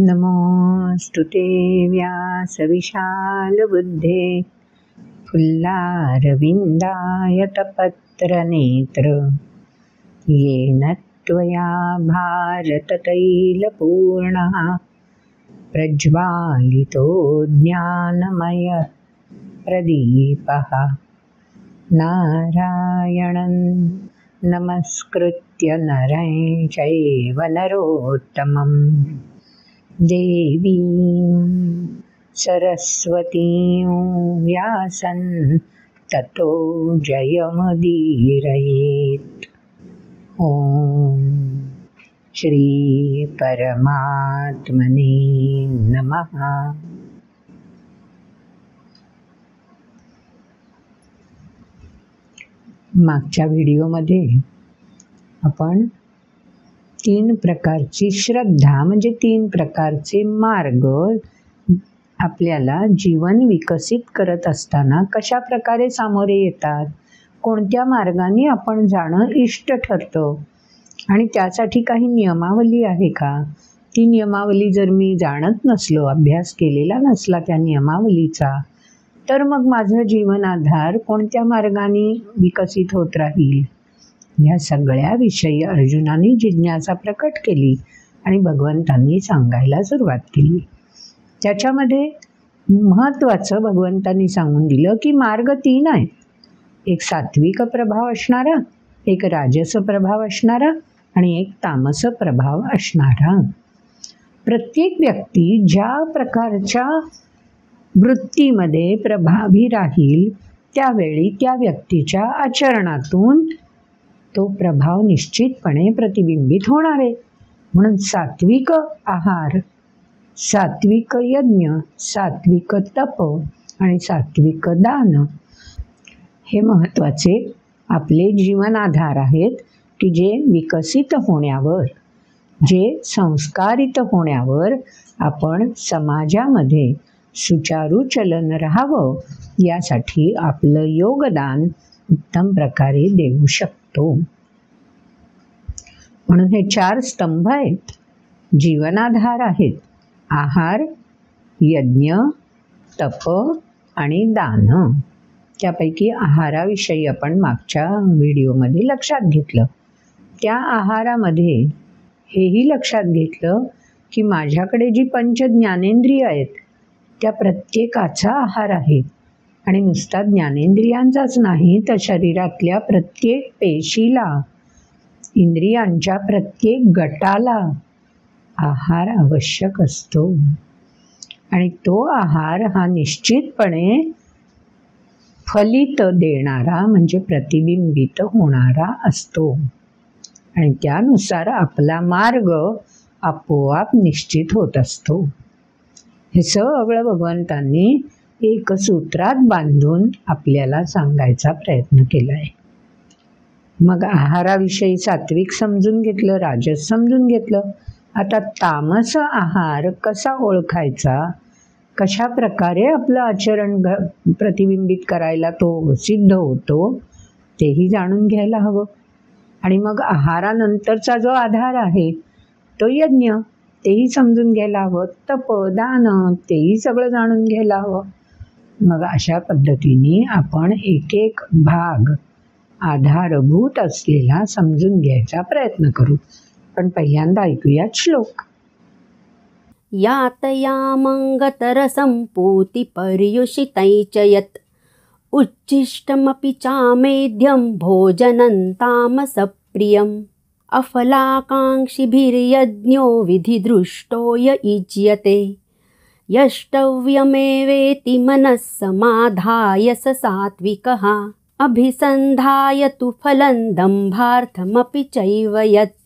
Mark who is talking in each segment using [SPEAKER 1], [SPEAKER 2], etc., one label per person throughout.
[SPEAKER 1] नमोऽस्तुते व्यासविशालबुद्धे फुल्लारविन्दायतपत्रनेत्र येन त्वया भारततैलपूर्णः प्रज्वालितो ज्ञानमयप्रदीपः नारायणं नमस्कृत्य नरं चैव नरोत्तमं देवीं सरस्वतीं व्यासं ततो जयमुदीरयेत्। ॐ श्री परमात्मने नमः। मागच्या व्हिडिओमध्ये आपण 3 प्रकारची श्रद्धा म्हणजे 3 प्रकारचे मार्ग आपल्याला जीवन विकसित करत असताना कशा प्रकारे सामोरे येतात, कोणत्या मार्गाने आपण जाणं इष्ट ठरतं आणि त्यासाठी काही नियमावली आहे का, ती नियमावली जर मी जाणत नसलो, अभ्यास केलेला नसला त्या नियमावलीचा, तर मग माझं जीवन आधार कोणत्या मार्गाने विकसित होत राहील, या सगळ्या विषयी अर्जुनाने जिज्ञासा प्रकट केली आणि भगवंतांनी सांगायला सुरुवात केली. त्याच्यामध्ये महत्त्वाचं भगवंतांनी सांगून दिलं की मार्ग 3 आहेत. एक सात्विक प्रभाव असणारा, एक राजस प्रभाव असणारा आणि एक तामस प्रभाव असणारा. प्रत्येक व्यक्ती ज्या प्रकारच्या वृत्तीमध्ये प्रभावी राहील त्यावेळी त्या व्यक्तीच्या आचरणातून तो प्रभाव निश्चितपणे प्रतिबिंबित होणार आहे. म्हणून सात्विक आहार, सात्विक यज्ञ, सात्विक तप आणि सात्विक दान हे महत्त्वाचे आपले जीवन आधार आहेत की जे विकसित होण्यावर, जे संस्कारित होण्यावर आपण समाजामध्ये सुचारू चलन राहावं यासाठी आपलं योगदान उत्तम प्रकारे देऊ शकतो. म्हणून हे 4 स्तंभ आहेत, जीवनाधार आहेत. आहार, यज्ञ, तप आणि दान. त्यापैकी आहाराविषयी आपण मागच्या व्हिडिओमध्ये लक्षात घेतलं. त्या आहारामध्ये हेही लक्षात घेतलं की माझ्याकडे जी 5 ज्ञानेंद्रिय आहेत त्या प्रत्येकाचा आहार आहे आणि नुसता ज्ञानेंद्रियांचाच नाही तर शरीरातल्या प्रत्येक पेशीला, इंद्रियांच्या प्रत्येक गटाला आहार आवश्यक असतो आणि तो आहार हा निश्चितपणे फलित देणारा म्हणजे प्रतिबिंबित होणारा असतो आणि त्यानुसार आपला मार्ग आपोआप निश्चित होत असतो. हे सगळं भगवंतांनी एक सूत्रात बांधून आपल्याला सांगायचा प्रयत्न केला आहे. मग आहाराविषयी सात्विक समजून घेतलं, राजस समजून घेतलं. आता तामस आहार कसा ओळखायचा, कशा प्रकारे आपलं आचरण प्रतिबिंबित करायला तो सिद्ध होतो तेही जाणून घ्यायला हवं. आणि मग आहारानंतरचा जो आधार आहे तो यज्ञ, तेही समजून घ्यायला हवं. तप, दान, तेही सगळं जाणून घ्यायला हवं. मग अशा पद्धतीने आपण एक एक भाग आधारभूत असलेला समजून घ्यायचा प्रयत्न करू. पण पहिल्यांदा ऐकूया श्लोक.
[SPEAKER 2] यातयामंगतरसंपूति पर्युषितैच यत् उच्छिष्टमपि चामेध्यं भोजनं तामसप्रियम् अफलाकाङ्क्षिभिर्यज्ञो विधिदृष्टो य युज्यते यष्टव्यमेवेति मनः समाधाय स सात्विकः अभिसन्धाय तु फलं दम्भार्थमपि चैव यत्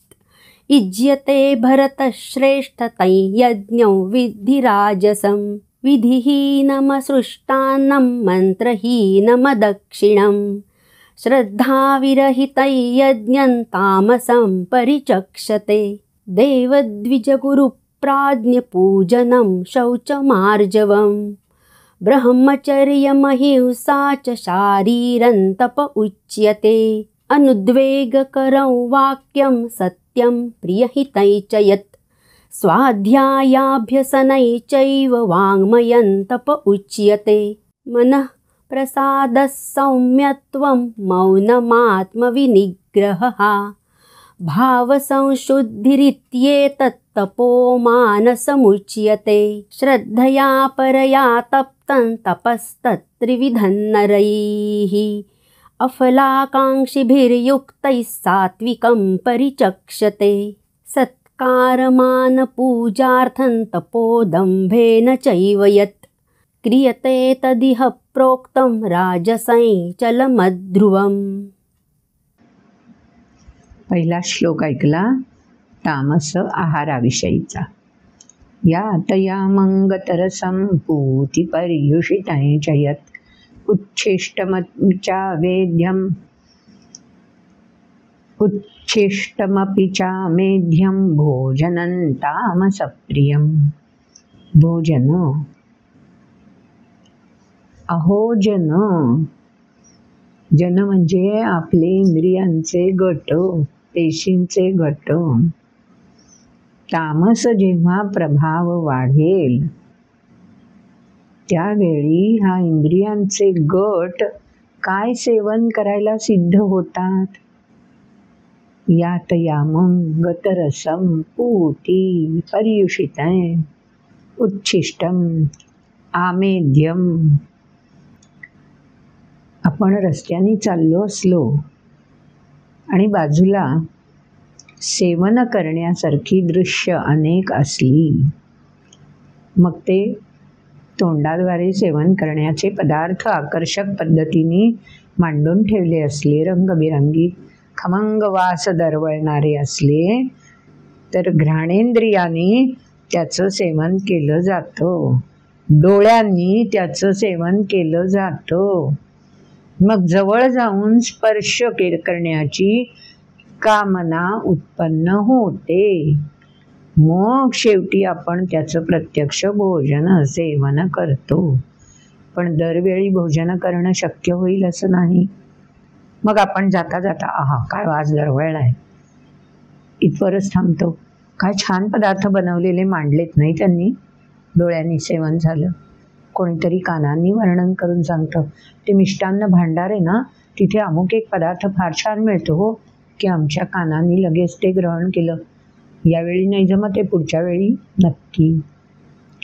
[SPEAKER 2] युज्यते भरतश्रेष्ठतै यज्ञो विद्धि राजसं विधिहीनमसृष्टान्नं मन्त्रहीनमदक्षिणम् श्रद्धाविरहितै यज्ञं तामसं परिचक्षते देवद्विजगुरुप्राज्ञपूजनं शौचमार्जवम् ब्रह्मचर्यमहिंसा च शारीरं तप उच्यते अनुद्वेगकरं वाक्यं सत्यं प्रियहितै च यत् स्वाध्यायाभ्यसनैश्चैव वाङ्मयं तप उच्यते। मनः प्रसादः सौम्यत्वं मौनमात्मविनिग्रहः भावसंशुद्धिरित्येतत् तपो मानसमुच्यते। श्रद्धया परया तप्तं तपस्तत्त्रिविधं नरैः अफलाकाङ्क्षिभिर्युक्तैः सात्विकं परिचक्षते। सत्कारमानपूजार्थं तपोदम्भेन चैव यत् क्रियते तदिह प्रोक्तं राजसञ्चलमध्रुवम्।
[SPEAKER 1] पहिला श्लोक ऐकला तामस आहाराविषयीचा। यातयामंगतरसं पूतिपर्युषितं च यत् उच्छिष्टमपि च मेध्यं भोजनं तामसप्रियं। भोजन अहोजन, जन म्हणजे आपले इंद्रियांचे गट, पेशींचे गट। तामस जेव्हा प्रभाव वाढेल त्यावेळी हा इंद्रियांचे गट काय सेवन करायला सिद्ध होतात? यात यामं गतरसं पूती पर्युषितं उच्छिष्टं आमेध्यम। आपण रस्त्याने चाललो असलो आणि बाजूला सेवन करण्यासारखी दृश्य अनेक असली, मग ते तोंडाद्वारे सेवन करण्याचे पदार्थ आकर्षक पद्धतीने मांडून ठेवले असले, रंगबिरंगी खमंग वास दरवळणारे असले, तर घ्राणेंद्रियाने त्याचं सेवन केलं जातं, डोळ्यांनी त्याचं सेवन केलं जातं। मग जवळ जाऊन स्पर्श करण्याची कामना उत्पन्न होते। मग शेवटी आपण त्याचं प्रत्यक्ष भोजन सेवन करतो। पण दरवेळी भोजन करणं शक्य होईल असं नाही। मग आपण जाता जाता आहा काय वास दरवळलाय इथवरच थांबतो। काय छान पदार्थ बनवलेले मांडलेत नाही त्यांनी, डोळ्यांनी सेवन झालं। कोणीतरी कानांनी वर्णन करून सांगतं, ते मिष्टान्न भांडार आहे ना, तिथे अमुक एक पदार्थ फार छान मिळतो हो, की आमच्या कानांनी लगेच ते ग्रहण केलं। यावेळी नाही जमत, ते पुढच्या वेळी नक्की।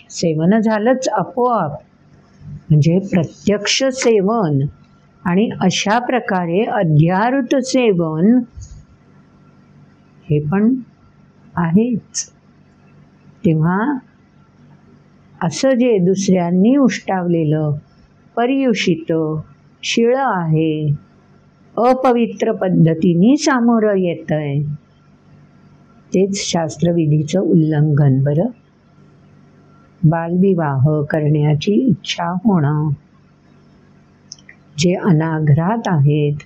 [SPEAKER 1] सेवन झालंच आपोआप, म्हणजे प्रत्यक्ष सेवन। आणि अशा प्रकारे अध्याऋत सेवन हे पण आहेच। तेव्हा असं जे दुसऱ्यांनी उष्टावलेलं पर्युषित शिळ आहे, अपवित्र पद्धतीने सामोरं येतंय, तेच शास्त्रविधीचं उल्लंघन। बरं, बालविवाह करण्याची इच्छा होणं, जे अनाघ्रात आहेत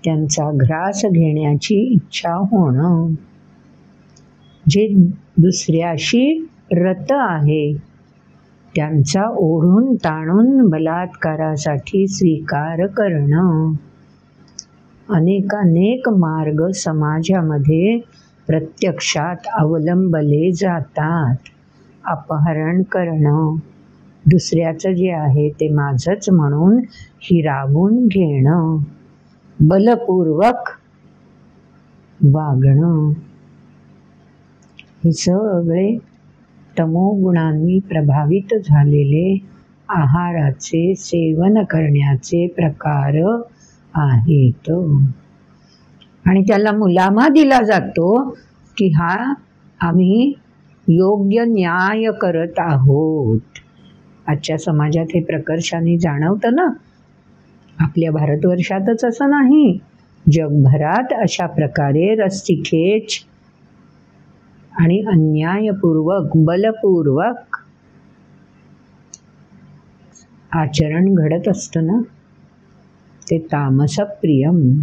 [SPEAKER 1] त्यांचा घ्रास घेण्याची इच्छा होणं, जे दुसऱ्याशी रत आहे त्यांचा ओढून ताणून बलात्कारासाठी स्वीकार करणं, अनेकानेक मार्ग समाजामध्ये प्रत्यक्षात अवलंबले जातात। अपहरण करणं, दुसऱ्याचं जे आहे ते माझंच म्हणून हिरावून घेणं, बलपूर्वक वागणं, हे सगळे तमोगुणांनी प्रभावित झालेले आहाराचे सेवन करण्याचे प्रकार आहेत। आणि त्याला मुलामा दिला जातो की हा आम्ही योग्य न्याय करत आहोत। आजच्या समाजात हे प्रकर्षाने जाणवतं ना। आपल्या भारतवर्षातच असं नाही, जगभरात अशा प्रकारे रस्सीखेच आणि अन्यायपूर्वक बलपूर्वक आचरण घडत असतं ना, ते तामसप्रियम।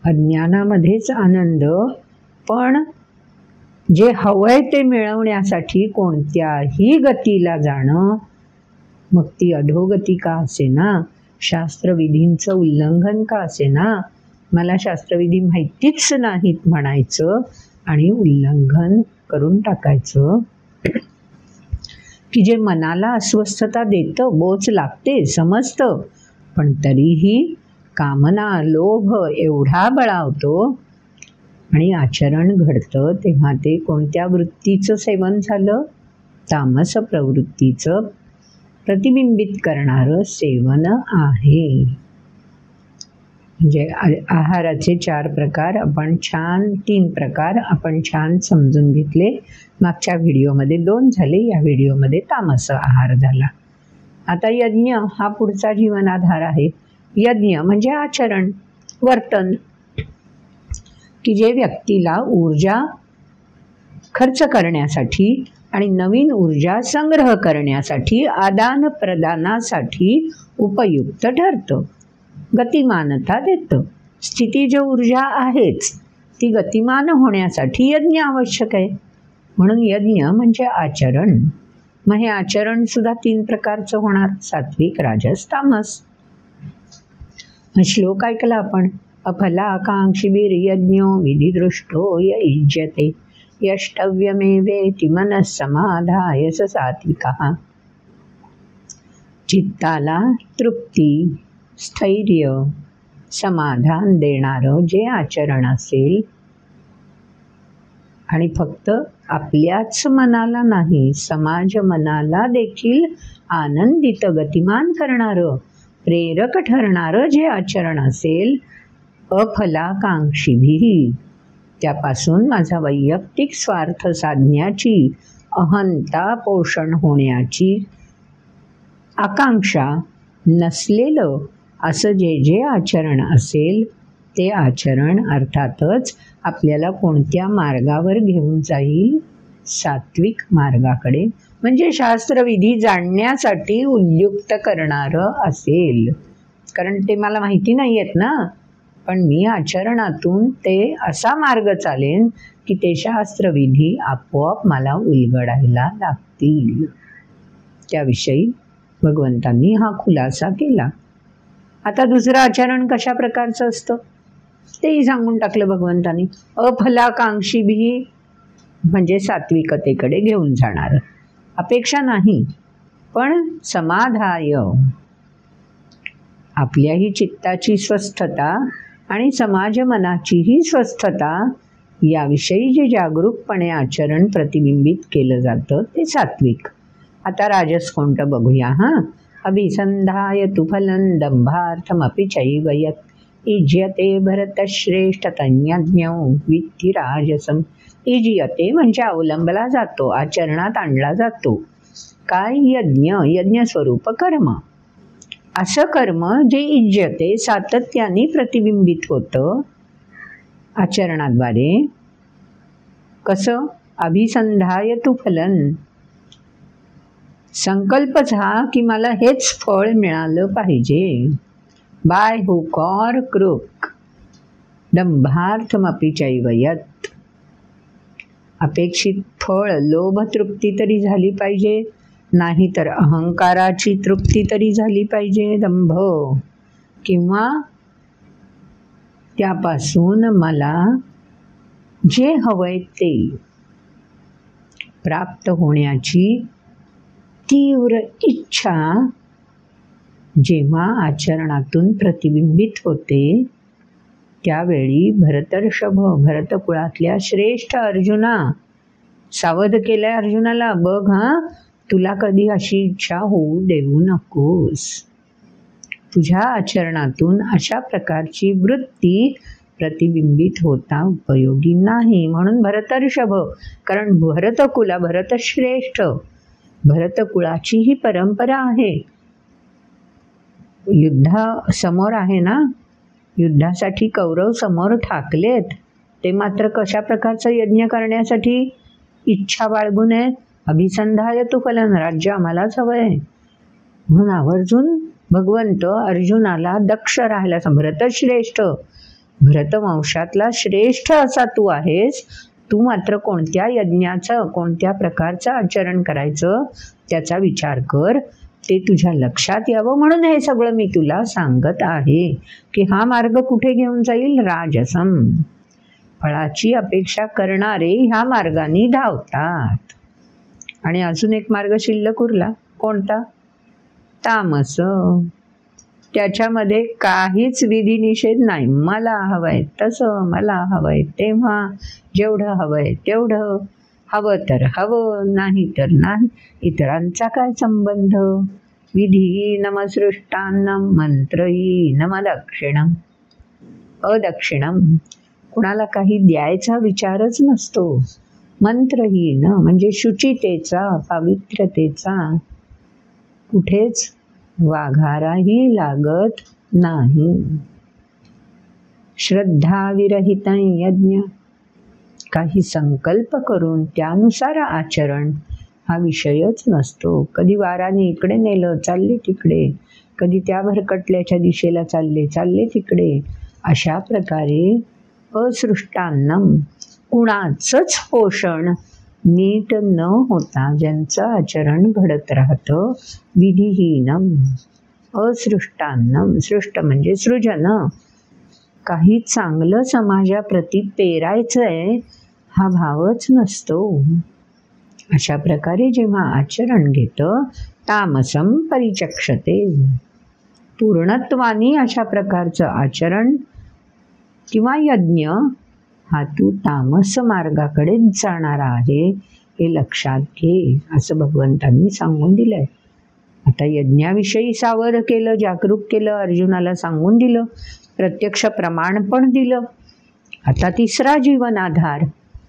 [SPEAKER 1] अज्ञानामध्येच आनंद, पण जे हवंय ते मिळवण्यासाठी कोणत्याही गतीला जाणं, मग ती अधोगती का असेना, शास्त्रविधींचं उल्लंघन का असेना, मला शास्त्रविधी माहितीच नाहीत म्हणायचं आणि उल्लंघन करून टाकायचं की जे मनाला अस्वस्थता देतं, बोच लागते, समजतं, पण तरीही कामना लोभ एवढा बळावतो आणि आचरण घडतं तेव्हा ते कोणत्या वृत्तीचं सेवन झालं? तामस प्रवृत्तीचं प्रतिबिंबित करणारं सेवन आहे. म्हणजे आहाराचे 4 प्रकार आपण छान 3 प्रकार आपण छान समजून घेतले. मागच्या व्हिडिओमध्ये 2 झाले, या व्हिडिओमध्ये तामस आहार झाला. आता यज्ञ हा पुढचा जीवनाधार आहे. यज्ञ म्हणजे आचरण, वर्तन, की जे व्यक्तीला ऊर्जा खर्च करण्यासाठी आणि नवीन ऊर्जा संग्रह करण्यासाठी, आदान प्रदानासाठी उपयुक्त ठरतं, गतिमानता देतं. स्थितीज ऊर्जा आहेच, ती गतिमान होण्यासाठी यज्ञ आवश्यक आहे. म्हणून यज्ञ म्हणजे आचरण. मग हे आचरण सुद्धा 3 प्रकारचं होणार, सात्विक, राजस, तामस. श्लोक ऐकला आपण. अफलाकांक्षिभिर्यज्ञो विधिदृष्टो य युज्यते यष्टव्यमेवेति मनः समाधाय स सात्विकः. चित्ताला तृप्ती, स्थैर्य, समाधान देणारं जे आचरण असेल आणि फक्त आपल्याच मनाला नाही, समाज मनाला देखील आनंदित, गतिमान करणारं, प्रेरक ठरणारं जे आचरण असेल, अफलाकांक्षिभिः, त्यापासून माझा वैयक्तिक स्वार्थ साधण्याची, अहंता पोषण होण्याची आकांक्षा नसलेलं असं जे जे आचरण असेल, ते आचरण अर्थातच आपल्याला कोणत्या मार्गावर घेऊन जाईल? सात्विक मार्गाकडे, म्हणजे शास्त्रविधी जाणण्यासाठी उद्युक्त करणारं असेल. कारण ते मला माहिती नाही आहेत ना, पण मी आचरणातून ते असा मार्ग चालेन की ते शास्त्रविधी आपोआप मला उलगडायला लागतील. त्याविषयी भगवंतांनी हा खुलासा केला. आता दुसरं आचरण कशा प्रकारचं असतं तेही सांगून टाकलं भगवंतांनी. अफलाकांक्षिभिः म्हणजे सात्विकतेकडे घेऊन जाणारं, अपेक्षा नाही पण समाधाय, आपल्याही चित्ताची स्वस्थता आणि समाज मनाचीही स्वस्थता याविषयी जे जागरूकपणे आचरण प्रतिबिंबित केलं जातं ते सात्विक. आता राजस कोणतं बघूया. अभिसंधाय तु फलं दंभार्थमपि चैव यत् इज्यते भरतश्रेष्ठ तन्यज्ञो वित्ती राजसम. इज्यते म्हणजे अवलंबला जातो, आचरणात आणला जातो. काय? यज्ञ, यज्ञस्वरूप कर्म. असं कर्म जे इज्यते, सातत्याने प्रतिबिंबित होतं आचरणाद्वारे. कसं? अभिसंधाय तु फलन, संकल्प झाला की मला हेच फळ मिळालं पाहिजे. By hook or crook. दंभार्थमपि चैव यत्, अपेक्षित फळ लोभ तृप्ती तरी झाली पाहिजे, नाही तर अहंकाराची तृप्ती तरी झाली पाहिजे, दंभ, किंवा त्यापासून मला जे हवंय ते प्राप्त होण्याची तीव्र इच्छा जेव्हा आचरणातून प्रतिबिंबित होते, त्यावेळी भरतर्षभ, भरतकुळातल्या श्रेष्ठ अर्जुना, सावध केलंय अर्जुनाला, बघ तुला कधी अशी इच्छा होऊ देऊ नकोस. तुझ्या आचरणातून अशा प्रकारची वृत्ती प्रतिबिंबित होता उपयोगी नाही. म्हणून भरतर्षभ, कारण भरतकुला, भरतश्रेष्ठ, भरतकुळाची ही परंपरा आहे. युद्ध समोर आहे ना, युद्धासाठी कौरव समोर ठाकलेत, ते मात्र कशा प्रकारचं यज्ञ करण्यासाठी इच्छा बाळगून आहेत. अभिसंधाय तु फलन, राज्य आम्हालाच हवं आहे. म्हणून आवर्जून भगवंत अर्जुनाला दक्ष राहायला, भरतश्रेष्ठ, भरतवंशातला श्रेष्ठ असा तू आहेस, तू मात्र कोणत्या यज्ञाचं, कोणत्या प्रकारचं आचरण करायचं त्याचा विचार कर, ते तुझ्या लक्षात यावं म्हणून हे सगळं मी तुला सांगत आहे की हा मार्ग कुठे घेऊन जाईल? राजसम. फळाची अपेक्षा करणारे ह्या मार्गाने धावतात. आणि अजून एक मार्ग शिल्लक उरला, कोणता? तामस. त्याच्यामध्ये काहीच विधिनिषेध नाही. मला हवंय तसं, मला हवंय तेव्हा, जेवढं हवंय तेवढं, हवं तर हवं, नाही तर नाही. इतरांचा काय संबंध? विधी नमसृष्टान्नम मंत्रही नमदक्षिणम. अदक्षिणम. कुणाला काही द्यायचा विचारच नसतो. मंत्रहीन म्हणजे शुचितेचा, पावित्र्यतेचा कुठेच वाघाराही लागत नाही. श्रद्धाविरहित यज्ञ. काही संकल्प करून त्यानुसार आचरण हा विषयच नसतो. कधी वाराने इकडे नेलं, चालले तिकडे, कधी त्या भरकटल्याच्या दिशेला चालले तिकडे. अशा प्रकारे असृष्टान्नम, कुणाचंच पोषण नीट न होता ज्यांचं आचरण घडत राहतं, विधिहीनम. असृष्टान्नम. सृष्ट म्हणजे सृजन. काही चांगलं समाजाप्रती पेरायचंय हा भावच नसतो. अशा प्रकारे जेव्हा आचरण घेतं, तामसम परिचक्षते. पूर्णत्वानी अशा प्रकारचं आचरण किंवा यज्ञ हा तू तामस मार्गाकडेच जाणारा आहे हे लक्षात घे, असं भगवंतांनी सांगून दिलंय. आता यज्ञाविषयी सावध केलं, जागरूक केलं, अर्जुनाला सांगून दिलं, प्रत्यक्ष प्रमाण पण दिलं. आता तिसरा जीवनाधार,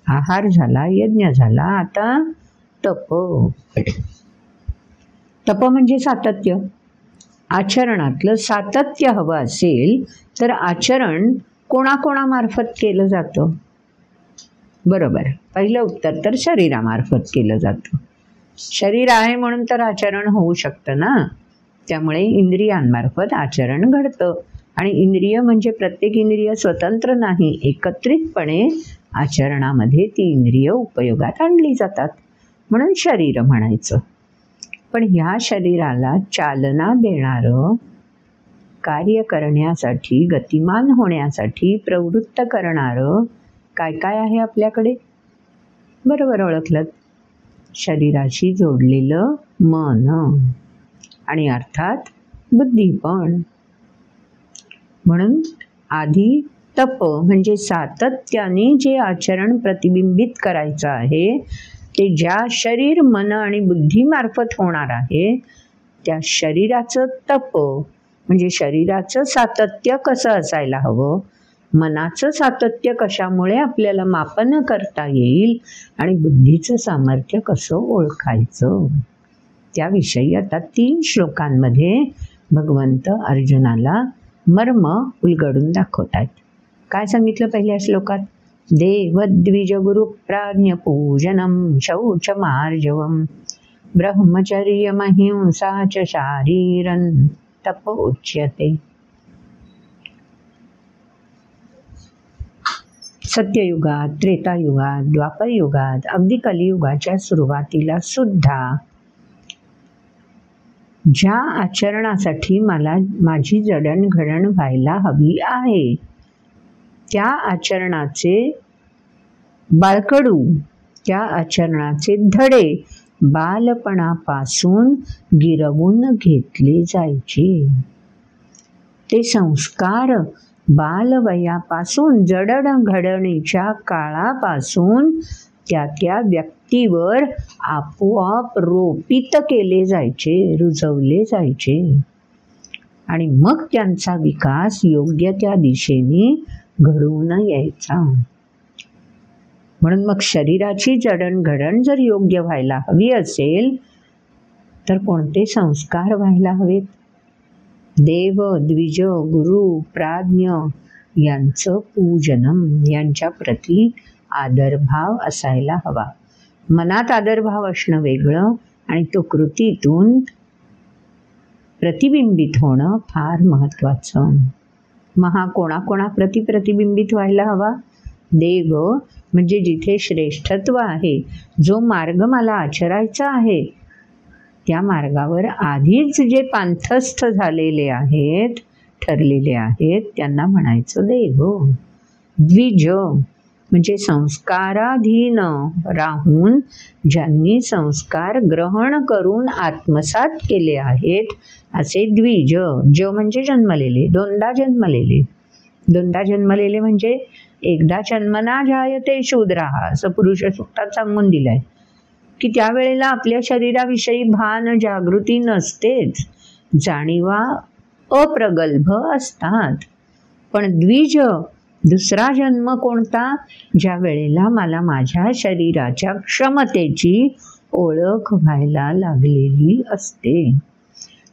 [SPEAKER 1] आहार झाला, यज्ञ झाला. आता तप. तप म्हणजे सातत्य. आचरणातलं सातत्य हवं असेल तर आचरण कोणाकोणामार्फत केलं जातं? बरोबर, पहिलं उत्तर तर शरीरामार्फत केलं जातं. शरीर आहे म्हणून तर आचरण होऊ शकतं ना. त्यामुळे इंद्रियांमार्फत आचरण घडतं. आणि इंद्रिय म्हणजे प्रत्येक इंद्रिय स्वतंत्र नाही, एकत्रितपणे आचरणामध्ये ती इंद्रिय उपयोगात आणली जातात, म्हणून शरीर म्हणायचं. पण ह्या शरीराला चालना देणारं, कार्य करण्यासाठी, गतिमान होण्यासाठी प्रवृत्त करणारं काय काय आहे आपल्याकडे? बरोबर ओळखलं, शरीराशी जोडलेलं मन आणि अर्थात बुद्धी पण. म्हणून आधी तप म्हणजे सातत्याने जे आचरण प्रतिबिंबित करायचं आहे ते ज्या शरीर, मन आणि बुद्धीमार्फत होणार आहे त्या शरीराचं तप म्हणजे शरीराचं सातत्य कसं असायला हवं, मनाचं सातत्य कशामुळे आपल्याला मापन करता येईल आणि बुद्धीचं सामर्थ्य कसं ओळखायचं, त्याविषयी आता 3 श्लोकांमध्ये भगवंत अर्जुनाला मर्म उलगडून दाखवत आहेत. काय सांगितलं पहिल्या श्लोकात? देव द्विज गुरु प्राज्ञ पूजनम शौचमार्जवम ब्रह्मचर्य महिंसा च शारीरन तपोच्यते. सत्ययुगात, त्रेतायुगात, द्वापरयुगात, अगदी कलियुगाच्या सुरुवातीला सुद्धा ज्या आचरणासाठी मला माझी जडणघडण व्हायला हवी आहे त्या आचरणाचे बाळकडू, त्या आचरणाचे धडे बालपणापासून गिरवून घेतले जायचे. ते संस्कार बालवयापासून, जडणघडणीच्या काळापासून त्या व्यक्तीवर आपोआप रोपित केले जायचे, रुजवले जायचे आणि मग त्यांचा विकास योग्य त्या दिशेने घडवून यायचा. म्हणून मग शरीराची जडणघडण जर योग्य व्हायला हवी असेल तर कोणते संस्कार व्हायला हवेत? देव, द्विज, गुरु, प्राज्ञ यांचं पूजनम, यांच्या प्रती आदरभाव असायला हवा. मनात आदरभाव असणं वेगळं आणि तो कृतीतून प्रतिबिंबित होणं फार महत्त्वाचं. मग हा कोणाकोणाप्रती प्रतिबिंबित व्हायला हवा? देव म्हणजे जिथे श्रेष्ठत्व आहे, जो मार्ग मला आचरायचा आहे त्या मार्गावर आधीच जे पांथस्थ झालेले आहेत, ठरलेले आहेत, त्यांना म्हणायचं देव. द्विज म्हणजे संस्काराधीन राहून ज्यांनी संस्कार ग्रहण करून आत्मसात केले आहेत असे द्विज. ज म्हणजे जन्मलेले, दोनदा जन्मलेले. दोनदा जन्मलेले म्हणजे एकदा जन्मना जायते शूद्राः असं पुरुष सूक्तात सांगून दिलंय की त्यावेळेला आपल्या शरीराविषयी भान जागृती नसतेच, जाणीवा अप्रगल्भ असतात. पण द्विज दुसरा जन्म कोणता? ज्या वेळेला मला माझ्या शरीराच्या क्षमतेची ओळख व्हायला लागलेली असते.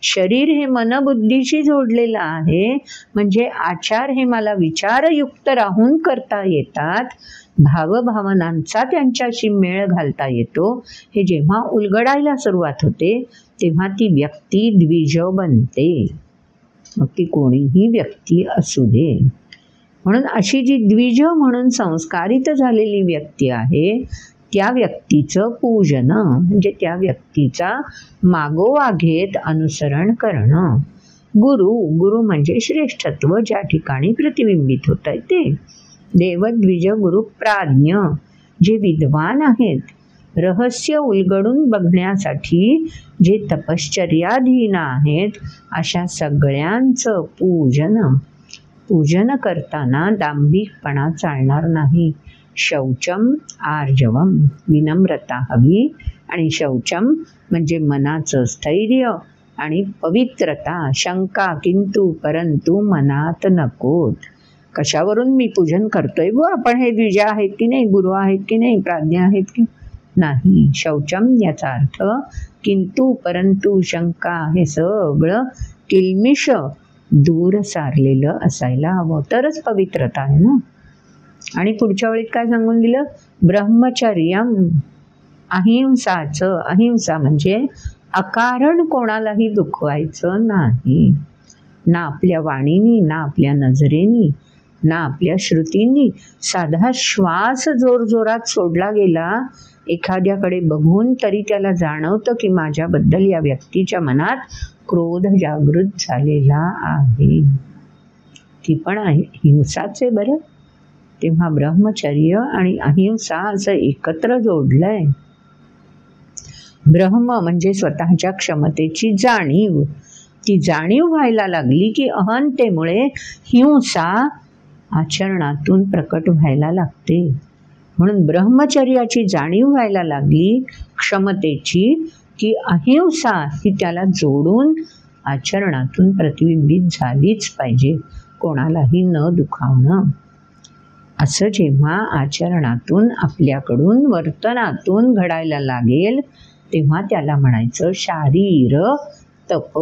[SPEAKER 1] शरीर हे मनबुद्धीशी जोडलेलं आहे, म्हणजे आचार हे मला विचारयुक्त राहून करता येतात, भावभावनांचा त्यांच्याशी मेळ घालता येतो. हे जेव्हा उलगडायला सुरुवात होते तेव्हा ती व्यक्ती द्विज बनते, मग ती कोणीही व्यक्ती असू दे. म्हणून अशी जी द्विज म्हणून संस्कारित झालेली व्यक्ती आहे त्या व्यक्तीचं पूजन म्हणजे त्या व्यक्तीचा मागोवा घेत अनुसरण करणं. गुरु म्हणजे श्रेष्ठत्व ज्या ठिकाणी प्रतिबिंबित होत आहे ते. देवद्विज गुरु प्राज्ञ जे विद्वान आहेत, रहस्य उलगडून बघण्यासाठी जे तपश्चर्याधीन आहेत, अशा सगळ्यांचं पूजन करताना दांभिकपणा चालणार नाही. शौचम आर्जवम, विनम्रता हवी. आणि शौचम म्हणजे मनाचं स्थैर्य आणि पवित्रता. शंका किंतु परंतु मनात नकोत. कशावरून मी पूजन करतोय व आपण हे द्विज आहेत की नाही, गुरु आहेत की नाही, प्राज्ञ आहेत की नाही. शौचम याचा अर्थ किंतु परंतु शंका हे सगळं किलमिश दूर सारलेलं असायला हवं, तरच पवित्रता आहे ना. आणि पुढच्या वेळीत काय सांगून दिलं? ब्रह्मचर्यम, अहिंसाचं. अहिंसा म्हणजे अकारण कोणालाही दुखवायचं नाही, ना आपल्या वाणीनी, ना आपल्या नजरेनी, ना आपल्या श्रुतींनी. साधा श्वास जोरजोरात सोडला गेला एखाद्याकडे बघून तरी त्याला जाणवतं की माझ्याबद्दल या व्यक्तीच्या मनात क्रोध जागृत झालेला आहे. ती पण आहे हिंसाचे बरं. तेव्हा ब्रह्मचर्य आणि अहिंसा असं एकत्र जोडलंय. ब्रह्म म्हणजे स्वतःच्या क्षमतेची जाणीव. ती जाणीव व्हायला लागली की अहंतेमुळे हिंसा आचरणातून प्रकट व्हायला लागते. म्हणून ब्रह्मचर्याची जाणीव व्हायला लागली क्षमतेची की अहिंसा ही त्याला जोडून आचरणातून प्रतिबिंबित झालीच पाहिजे, कोणालाही न दुखावणं. असं जेव्हा आचरणातून आपल्याकडून वर्तनातून घडायला लागेल तेव्हा त्याला म्हणायचं शारीर तप.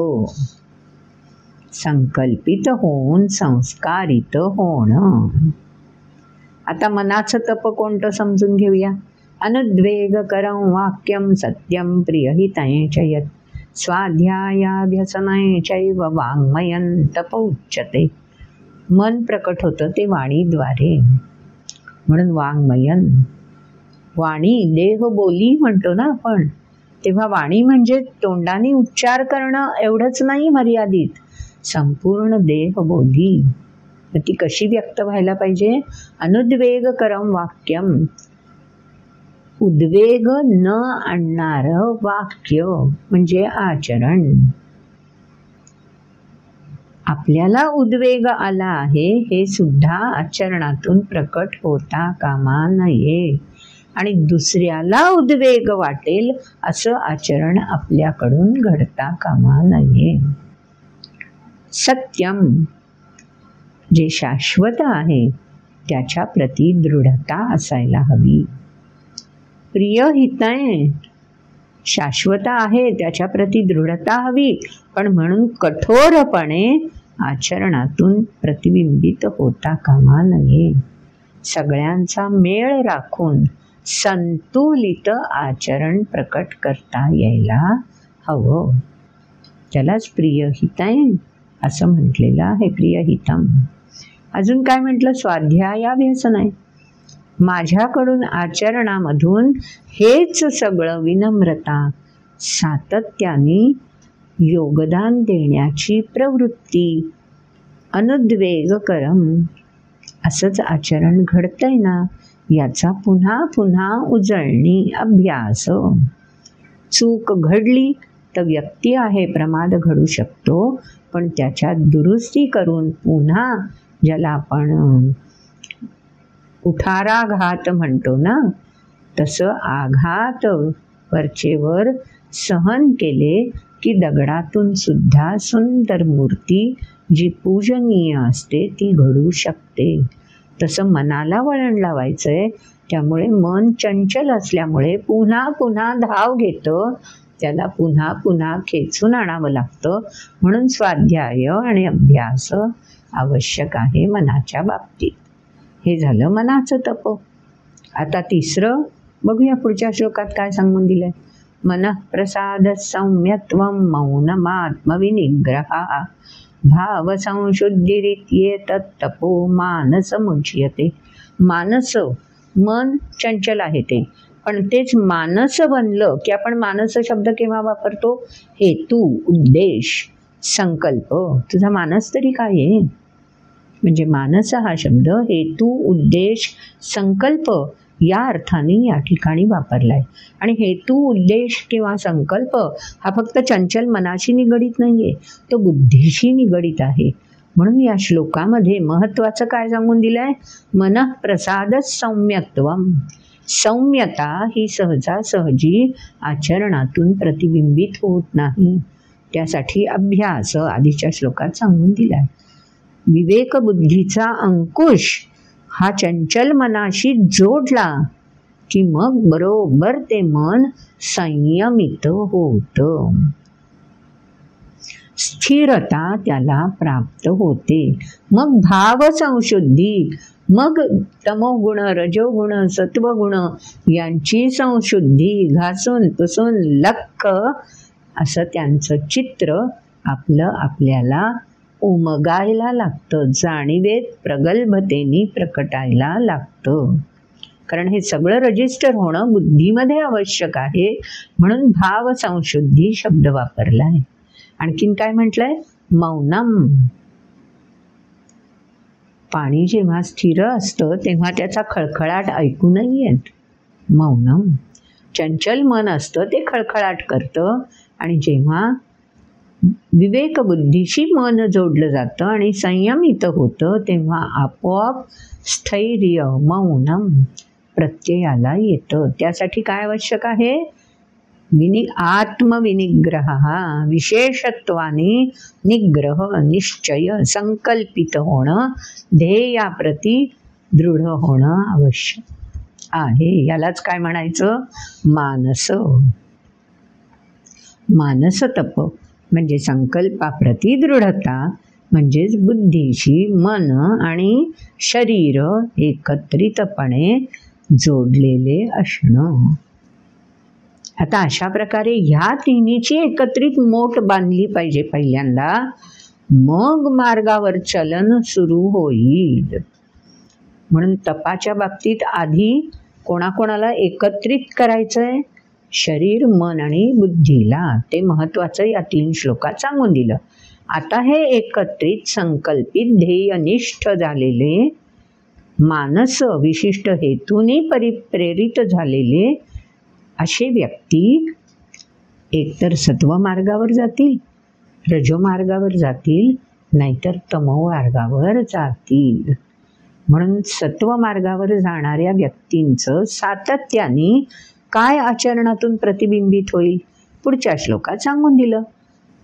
[SPEAKER 1] संकल्पित होऊन संस्कारित होणं. आता मनाचं तप कोणतं समजून घेऊया. अनुद्वेगकरं वाक्यं सत्यं प्रियहितं च यत् स्वाध्यायाभ्यसनं चैव वाङ्मयं तप उच्यते. मन प्रकट होतं ते वाणीद्वारे, म्हणून वाङ्मयन. वाणी देह बोली म्हणतो ना आपण, तेव्हा वाणी म्हणजे तोंडाने उच्चार करणं एवढंच नाही मर्यादित, संपूर्ण देह बोली. ती कशी व्यक्त व्हायला पाहिजे? अनुद्वेगकरं वाक्यं, उद्वेग न आणणारं वाक्य म्हणजे आचरण. आपल्याला उद्वेग आला आहे हे सुद्धा आचरणातून प्रकट होता कामा नये. आणि दुसऱ्याला उद्वेग वाटेल असं आचरण आपल्याकडून घडता कामा नये. सत्यम जे शाश्वत आहे त्याच्या प्रती दृढता असायला हवी. प्रियहितय शाश्वत आहे त्याच्या प्रती दृढता हवी, पण म्हणून कठोरपणे आचरणातून प्रतिबिंबित होता कामा नये. सगळ्यांचा मेळ राखून संतुलित आचरण प्रकट करता यायला हवं. त्यालाच प्रियहितय असं म्हटलेलं आहे, प्रियहितम. अजून काय म्हटलं? स्वाध्यायाभ्यसन आहे. माझ्याकडून आचरणामधून हेच सगळं विनम्रता सातत्याने योगदान देण्याची प्रवृत्ती. अनुद्वेगकरम असंच आचरण घडतंय ना, याचा पुन्हा पुन्हा उजळणी अभ्यास. चूक घडली तर व्यक्ती आहे, प्रमाद घडू शकतो, पण त्याच्यात दुरुस्ती करून पुन्हा, ज्याला आपण उठाराघात म्हणतो ना, तसं आघात वरचेवर सहन केले की दगडातून सुद्धा सुंदर मूर्ती जी पूजनीय असते ती घडू शकते. तसं मनाला वळण लावायचंय. त्यामुळे मन चंचल असल्यामुळे पुन्हा पुन्हा धाव घेतं, त्याला पुन्हा पुन्हा खेचून आणावं लागतं. म्हणून स्वाध्याय आणि अभ्यास आवश्यक आहे मनाच्या बाबतीत. हे झालं मनाचं तप. आता तिसरं बघूया पुढच्या श्लोकात काय सांगून दिलंय. मनः प्रसाद सौम्यत्वं मौनमात्मविनिग्रहः भाव संशुद्धिरित्येतत् तपो मानसमुच्यते. मानस, मन चंचल आहे ते, पण तेच मानस बनलं की आपण मानस शब्द केव्हा वापरतो? हेतू, उद्देश, संकल्प. तुझा मानस तरी काय आहे? म्हणजे मानस हा शब्द हेतू, उद्देश, संकल्प या अर्थाने या ठिकाणी वापरला आहे. आणि हेतू, उद्देश किंवा संकल्प हा फक्त चंचल मनाशी निगडीत नाही आहे, तो बुद्धीशी निगडीत आहे. म्हणून या श्लोकामध्ये महत्त्वाचं काय सांगून दिलं आहे? मनः प्रसाद सौम्यत्वम. सौम्यता ही सहजासहजी आचरणातून प्रतिबिंबित होत नाही. त्यासाठी अभ्यास आधीच्या श्लोकात सांगून दिला आहे. विवेकबुद्धीचा अंकुश हा चंचल मनाशी जोडला की मग बरोबर ते मन संयमित होतं. स्थिरता त्याला प्राप्त होते. मग भाव संशुद्धी, मग तमोगुण, रजोगुण, सत्वगुण यांची संशुद्धी, घासून पुसून लख्ख असं त्यांचं चित्र आपल्याला उमगायला लागतं, जाणीवेत प्रगल्भतेने प्रकटायला लागतं. कारण हे सगळं रजिस्टर होणं बुद्धीमध्ये आवश्यक आहे. म्हणून भाव संशुद्धी शब्द वापरला आहे. आणखीन काय म्हटलंय? मौनम. पाणी जेव्हा स्थिर असतं तेव्हा त्याचा खळखळाट ऐकू नाही येत. मौनम. चंचल मन असतं ते खळखळाट करतं, आणि जेव्हा विवेकबुद्धीशी मन जोडलं जातं आणि संयमित होतं तेव्हा आपोआप स्थैर्य, मौनम प्रत्ययाला येतं. त्यासाठी काय आवश्यक आहे? आत्मविनिग्रह, विशेषत्वाने निग्रह, निश्चय, संकल्पित होणं, ध्येयाप्रती दृढ होणं आवश्यक आहे. यालाच काय म्हणायचं? मानस. मानस तप म्हणजे संकल्पाप्रती दृढता, म्हणजेच बुद्धीशी मन आणि शरीर एकत्रितपणे जोडलेले असणं. आता अशा प्रकारे ह्या तिन्हीची एकत्रित मोठ बांधली पाहिजे पहिल्यांदा, मग मार्गावर चलन सुरू होईल. म्हणून तपाच्या बाबतीत आधी कोणाकोणाला एकत्रित करायचंय? शरीर, मन आणि बुद्धीला. ते महत्त्वाचं या 3 श्लोकात सांगून दिलं. आता हे एकत्रित संकल्पित ध्येयनिष्ठ झालेले मानस, विशिष्ट हेतूने परिप्रेरित झालेले असे व्यक्ती एकतर सत्व मार्गावर जातील, रजो मार्गावर जातील, नाहीतर तमो मार्गावर जातील. म्हणून सत्व मार्गावर जाणाऱ्या व्यक्तींचं सातत्याने काय आचरणातून प्रतिबिंबित होईल? पुढच्या श्लोकात सांगून दिलं.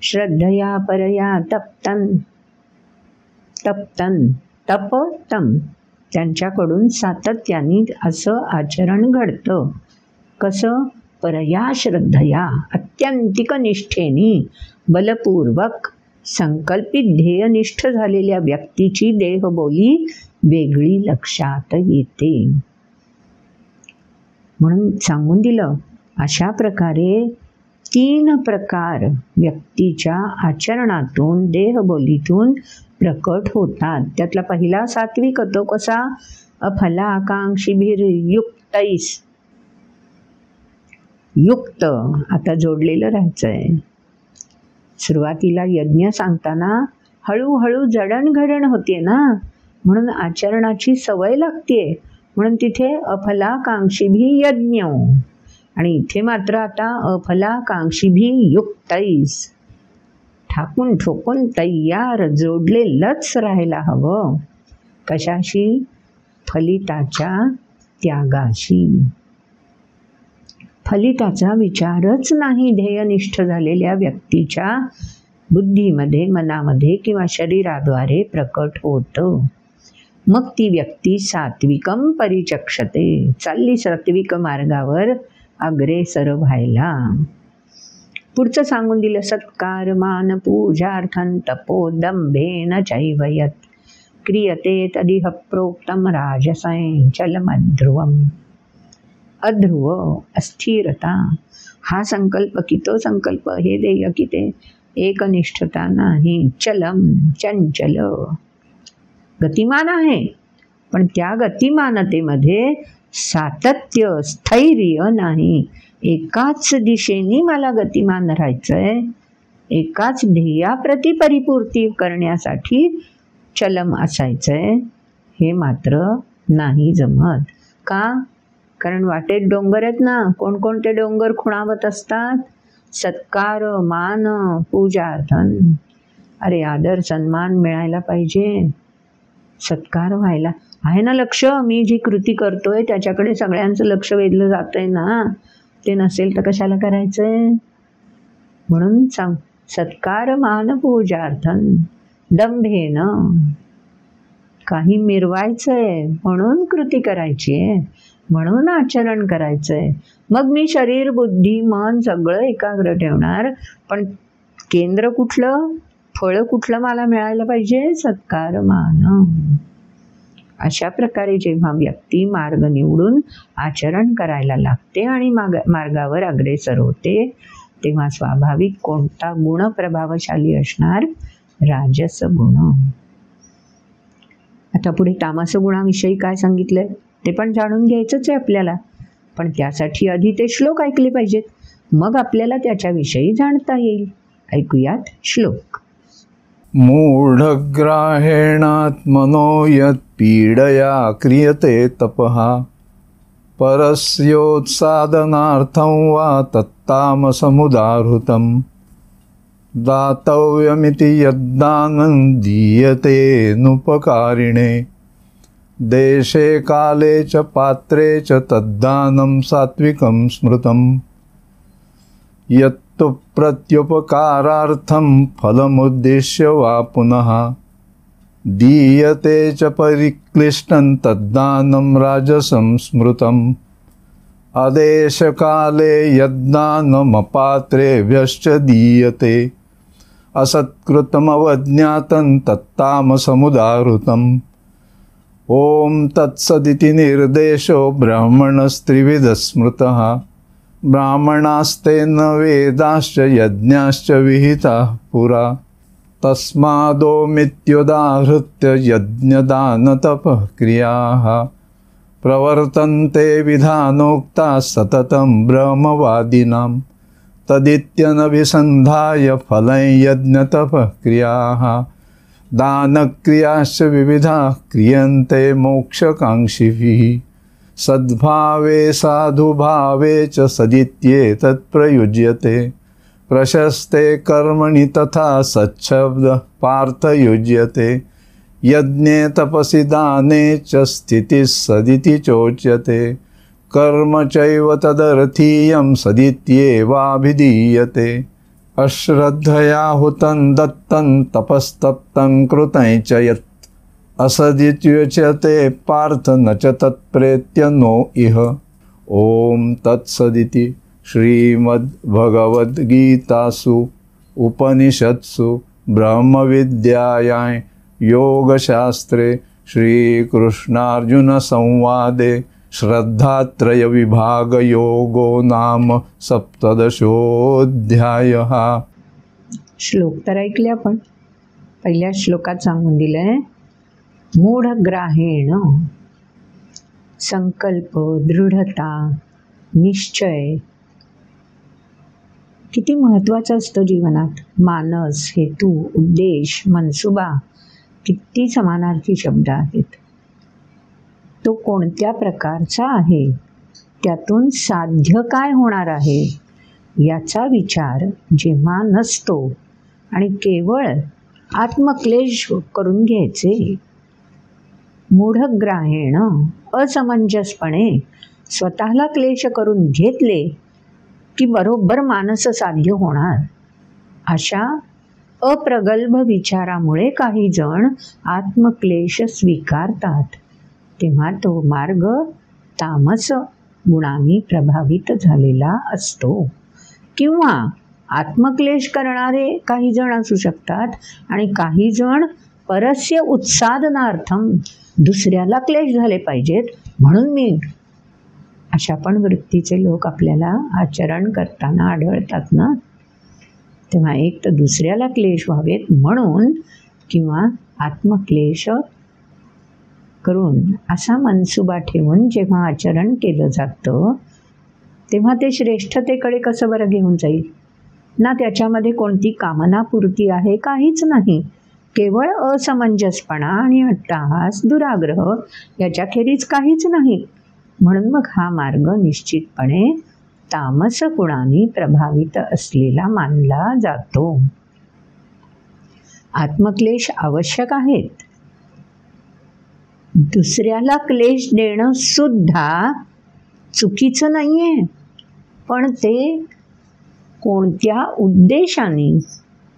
[SPEAKER 1] श्रद्धया परया तप्तन तपतम. त्यांच्याकडून सातत्याने असं आचरण घडतं. कसं? परया श्रद्धया, अत्यंतिक निष्ठेने, बलपूर्वक संकल्पित ध्येयनिष्ठ झालेल्या व्यक्तीची देहबोली वेगळी लक्षात येते. म्हणून सांगून दिलं अशा प्रकारे 3 प्रकार व्यक्तीच्या आचरणातून, देहबोलीतून प्रकट होतात. त्यातला पहिला सात्विक तो कसा? अफलाकांक्षीभिर्युक्तैस. युक्त आता जोडलेलं राहायचंय. सुरुवातीला यज्ञ सांगताना हळूहळू जडणघडण होते ना, म्हणून आचरणाची सवय लागते. म्हणून तिथे अफलाकांक्षीभी यज्ञ, आणि इथे मात्र आता अफलाकांक्षीभी युक्तैस, ठाकून ठोकून तय्यार जोडलेलंच राहायला हवं. कशाशी? फलिताच्या त्यागाशी. फलिताचा विचारच नाही ध्येयनिष्ठ झालेल्या व्यक्तीच्या बुद्धीमध्ये, मनामध्ये किंवा शरीराद्वारे प्रकट होतं. मग ती व्यक्ती सात्विकम परिचक्षते, चालली सात्विक मार्गावर अग्रेसर व्हायला. पुढचं सांगून दिलं, सत्कार मान पूजार्थं तपोदंभेन चैव यत् क्रियते तदिह प्रोक्तम राजसंचलमध्रुवम्. अध्रुव, अस्थिरता, हा संकल्प की तो संकल्प, हे ध्येय की ते, एकनिष्ठता नाही. चलम, चंचल, गतिमान आहे, पण त्या गतिमानतेमध्ये सातत्य, स्थैर्य नाही. एकाच दिशेने मला गतिमान राहायचंय, एकाच ध्येयाप्रती परिपूर्ती करण्यासाठी चलम असायचंय, हे मात्र नाही जमत. का? कारण वाटेत डोंगर आहेत ना. कोणकोणते डोंगर खुणावत असतात? सत्कार मान पूजार्थन. अरे आदर सन्मान मिळायला पाहिजे, सत्कार व्हायला आहे ना लक्ष. मी जी कृती करतोय त्याच्याकडे सगळ्यांचं लक्ष वेधलं जातंय ना. ते नसेल तर कशाला करायचंय? म्हणून सांग, सत्कार मान पूजार्थन दंभेन, काही मिरवायचंय म्हणून कृती करायची आहे, म्हणून आचरण करायचंय. मग मी शरीर बुद्धी मन सगळं एकाग्र ठेवणार, पण केंद्र कुठलं, फळ कुठलं मला मिळायला पाहिजे? सत्कार मान. अशा प्रकारे जेव्हा व्यक्ती मार्ग निवडून आचरण करायला लागते आणि मार्गावर अग्रेसर होते, तेव्हा स्वाभाविक कोणता गुण प्रभावशाली असणार? राजस गुण. आता पुढे तामस गुणाविषयी काय सांगितलंय ते पण जाणून घ्यायचंच आहे आपल्याला, पण त्यासाठी आधी ते श्लोक ऐकले पाहिजेत, मग आपल्याला त्याच्याविषयी जाणता येईल. ऐकूयात श्लोक.
[SPEAKER 3] मूढग्राहेणात्मनो यत् पीडया क्रियते तपः परस्योत्सादनार्थं वा तत्तामसमुदाहृतं दातव्यमिति यद्दानं दीयते नुपकारिणे देशे काले च पात्रे च तद्दानं सात्विकं स्मृतं यत्तु प्रत्युपकारार्थं फलमुद्दिश्य वा पुनः दीयते च परिक्लिष्टं तद्दानं राजसं स्मृतम् आदेशकाले यद्दानमपात्रेभ्यश्च दीयते असत्कृतमवज्ञातं तत्तामसमुदाहृतम्. ॐ तत्सदिति निर्देशो ब्राह्मणस्त्रिविधः स्मृतः ब्राह्मणास्तेन वेदाश्च यज्ञाश्च विहिताः पुरा तस्मादोमित्युदाहृत्य यज्ञदानतपः क्रियाः प्रवर्तन्ते विधानोक्ताः सततं ब्रह्मवादिनां तदित्यनभिसन्धाय फलं यज्ञतपः क्रियाः दानक्रियाश्च विविधाः क्रियन्ते मोक्षकाङ्क्षिभिः सद्भावे साधुभावे च सदित्येतत् प्रयुज्यते प्रशस्ते कर्मणि तथा सच्छब्दः पार्थयुज्यते यज्ञे तपसि दाने च स्थितिः सदिति चोच्यते कर्म चैव तदर्थीयं सदित्येवाभिधीयते अश्रद्धया हुतं दत्तं तपस्तप्तं कृतं च यत् असदित्युच्यते पार्थ न च तत्प्रेत्य नो इह. ॐ तत्सदिति श्रीमद्भगवद्गीतासु उपनिषत्सु ब्रह्मविद्यायां योगशास्त्रे श्रीकृष्णार्जुनसंवादे श्रद्धात्रयविभागयोगो नाम 17
[SPEAKER 1] श्लोक तर ऐकले आपण. पहिल्या श्लोकात सांगून दिलंय, मूढग्राहेण, संकल्प, दृढता, निश्चय किती महत्त्वाचं असतं जीवनात. मानस, हेतू, उद्देश, मनसुबा किती समानार्थी शब्द आहेत. तो कोणत्या प्रकारचा आहे, त्यातून साध्य काय होणार आहे याचा विचार जेव्हा नसतो आणि केवळ आत्मक्लेश करून घ्यायचे, मूढग्राहेण असमंजसपणे स्वतःला क्लेश करून घेतले की बरोबर मानस साध्य होणार. अशा अप्रगल्भ विचारामुळे काही जण आत्मक्लेश स्वीकारतात, तेव्हा तो मार्ग तामस गुणांनी प्रभावित झालेला असतो. किंवा आत्मक्लेश करणारे काही जण असू शकतात आणि काही जण परस्य उत्सादनार्थम दुसऱ्याला क्लेश झाले पाहिजेत म्हणून मी, अशा पण वृत्तीचे लोक आपल्याला आचरण करताना आढळतात ना. तेव्हा एक तर दुसऱ्याला क्लेश व्हावेत म्हणून किंवा आत्मक्लेश करून असा मनसुबा ठेवून जेव्हा आचरण केलं जातं तेव्हा ते श्रेष्ठतेकडे कसं बरं घेऊन जाईल ना. त्याच्यामध्ये कोणती कामनापूर्ती आहे, काहीच नाही. केवळ असमंजसपणा आणि अट्टहास, दुराग्रह याच्याखेरीज काहीच नाही. म्हणून मग हा मार्ग निश्चितपणे तामस गुणांनी प्रभावित असलेला मानला जातो. आत्मक्लेश आवश्यक आहेत. दुसऱ्याला क्लेश देणं सुद्धा चुकीचं नाही आहे, पण ते कोणत्या उद्देशाने,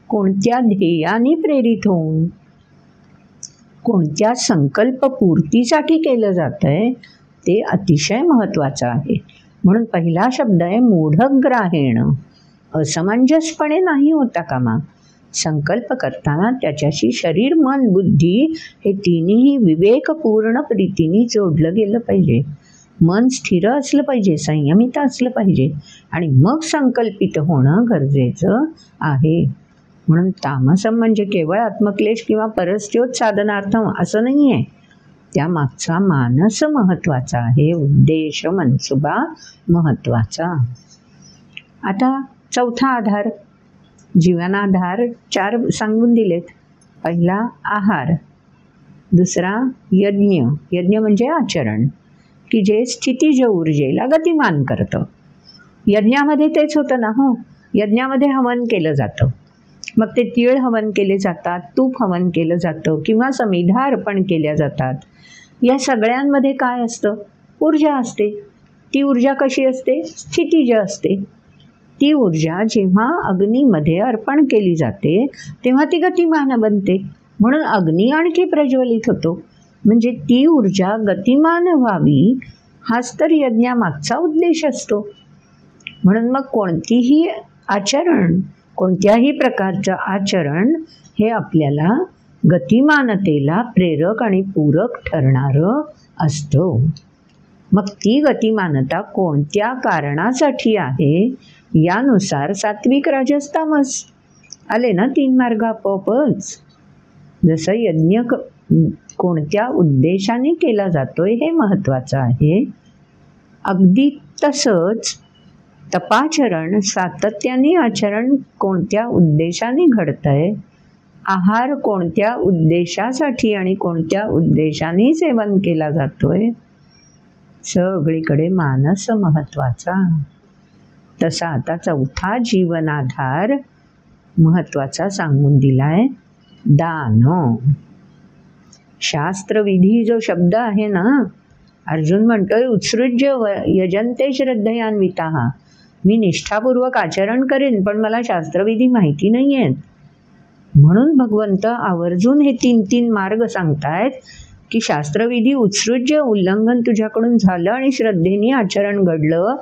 [SPEAKER 1] कोणत्या ध्येयाने प्रेरित होऊन, कोणत्या संकल्पपूर्तीसाठी केलं जातं आहे ते अतिशय महत्त्वाचं आहे. म्हणून पहिला शब्द आहे मूढग्राहेण. असमंजसपणे नाही होता कामा. संकल्प करताना त्याच्याशी शरीर, मन, बुद्धी हे तिन्ही विवेकपूर्ण प्रीतीने जोडलं गेलं पाहिजे. मन स्थिर असलं पाहिजे, संयमित असलं पाहिजे आणि मग संकल्पित होणं गरजेचं आहे. म्हणून तामसम म्हणजे केवळ आत्मक्लेश किंवा परस्योत साधनार्थम असं नाही आहे. त्यामागचा मानस महत्त्वाचा आहे, उद्देश, मनसुबा महत्त्वाचा. आता चौथा आधार, जीवनाधार 4 सांगून दिलेत. पहिला आहार, दुसरा यज्ञ. यज्ञ म्हणजे आचरण की जे स्थितीज ऊर्जेला गतिमान करतं. यज्ञामध्ये तेच होतं ना. हो, यज्ञामध्ये हवन केलं जातं. मग ते तीळ हवन केले जातात, तूप हवन केलं जातं किंवा समिधा अर्पण केल्या जातात. या सगळ्यांमध्ये काय असतं? ऊर्जा असते. ती ऊर्जा कशी असते? स्थितीज असते. ती ऊर्जा जेव्हा अग्नीमध्ये अर्पण केली जाते तेव्हा ती गतिमान बनते. म्हणून अग्नी आणखी प्रज्वलित होतो. म्हणजे ती ऊर्जा गतिमान व्हावी हाच तर यज्ञामागचा उद्देश असतो. म्हणून मग कोणतीही आचरण, कोणत्याही प्रकारचं आचरण हे आपल्याला गतिमानतेला प्रेरक आणि पूरक ठरणारं असतं. मग ती गतिमानता कोणत्या कारणासाठी आहे यानुसार सात्विक, राजस, तामस आले ना. 3 मार्ग आपोआपच. जसं यज्ञ कोणत्या उद्देशाने केला जातोय हे महत्त्वाचं आहे, अगदी तसंच तपाचरण, सातत्याने आचरण कोणत्या उद्देशाने घडतंय, आहार कोणत्या उद्देशासाठी आणि कोणत्या उद्देशाने सेवन केला जातोय, सगळीकडे मानस महत्त्वाचा. तसा आता चौथा जीवनाधार महत्त्वाचा सांगून दिलाय, दान. शास्त्रविधी जो शब्द आहे ना, अर्जुन म्हणतोय उत्सृज्य यजंते श्रद्धयान्विताः. मी निष्ठापूर्वक आचरण करेन पण मला शास्त्रविधी माहिती नाही आहेत. म्हणून भगवंत आवर्जून हे 3 मार्ग सांगतायत की शास्त्रविधी उत्सृज्य उल्लंघन तुझ्याकडून झालं आणि श्रद्धेने आचरण घडलं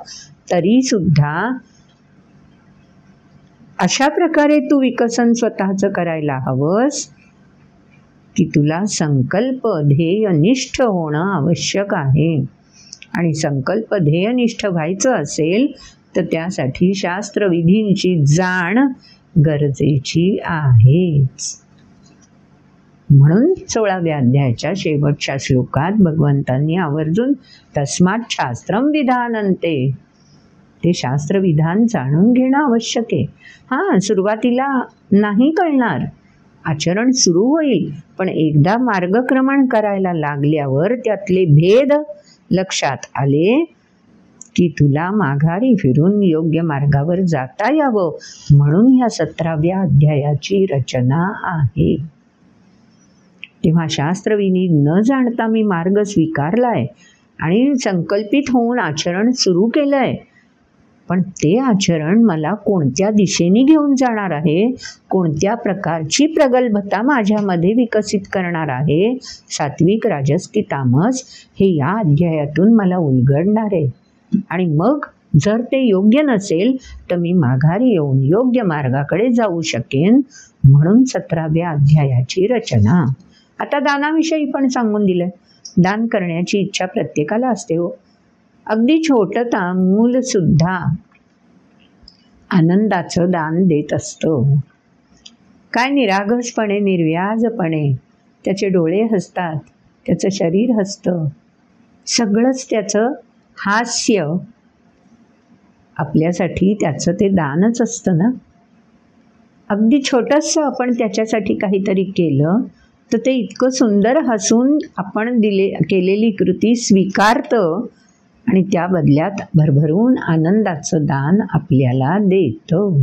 [SPEAKER 1] तरी सुद्धा अशा प्रकारे तू विकसन स्वतःचं करायला हवंस की तुला संकल्प ध्येयनिष्ठ होणं आवश्यक आहे. आणि संकल्प ध्येयनिष्ठ व्हायचं असेल तर त्यासाठी शास्त्रविधींची जाण गरजेची आहेच. म्हणून 16व्या अध्यायाच्या शेवटच्या श्लोकात भगवंतांनी आवर्जून तस्मात् शास्त्रम विधानन्ते, ते शास्त्रविधान जाणून घेणं आवश्यक आहे. हां, सुरुवातीला नाही कळणार आचरण सुरू होईल, पण एकदा मार्गक्रमण करायला लागल्यावर त्यातले भेद लक्षात आले की तुला माघारी फिरून योग्य मार्गावर जाता यावं, म्हणून ह्या 17व्या अध्यायाची रचना आहे. तेव्हा शास्त्रविनीत न जाणता मी मार्ग स्वीकारलाय आणि संकल्पित होऊन आचरण सुरू केलंय, पण ते आचरण मला कोणत्या दिशेने घेऊन जाणार आहे, कोणत्या प्रकारची प्रगल्भता माझ्यामध्ये विकसित करणार आहे, सात्विक राजस की तामस, हे या अध्यायातून मला उलगडणार आहे. आणि मग जर ते योग्य नसेल तर मी माघारी येऊन योग्य मार्गाकडे जाऊ शकेन, म्हणून 17व्या अध्यायाची रचना. आता दानाविषयी पण सांगून दिलंय. दान करण्याची इच्छा प्रत्येकाला असते हो. अगदी छोटं मूल सुद्धा आनंदाचं दान देत असतं. काय निरागसपणे, निर्व्याजपणे त्याचे डोळे हसतात, त्याचं शरीर हसतं, सगळंच त्याचं हास्य आपल्यासाठी त्याचं ते दानच असतं ना. अगदी छोटंसं आपण त्याच्यासाठी काहीतरी केलं तर ते इतकं सुंदर हसून आपण केलेली कृती स्वीकारतं आणि त्या बदल्यात भरभरून आनंदाचं दान आपल्याला देतं.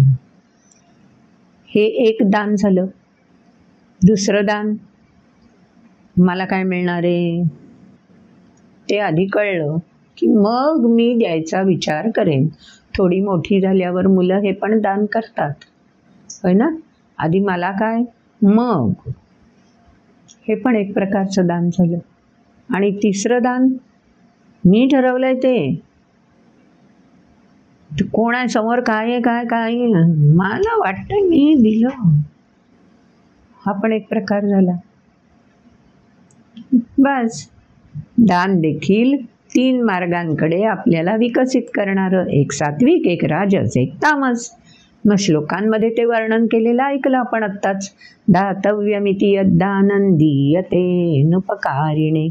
[SPEAKER 1] हे एक दान झालं. दुसरं दान, मला काय मिळणार आहे ते आधी कळलं की मग मी द्यायचा विचार करेन. थोडी मोठी झाल्यावर मुलं हे पण दान करतात, होय ना. आधी मला काय, मग हे पण एक प्रकारचं दान झालं. आणि तिसरं दान, मी ठरवलंय ते कोणासमोर काय आहे, काय काय मला वाटतं मी दिलं, हा पण एक प्रकार झाला. बस, दान देखील 3 मार्गांकडे आपल्याला विकसित करणारं, एक सात्विक, एक राजस, एक तामस. मग श्लोकांमध्ये ते वर्णन केलेलं ऐकलं आपण आत्ताच. दातव्यमिति यद्दानं दीयते नुपकारिणे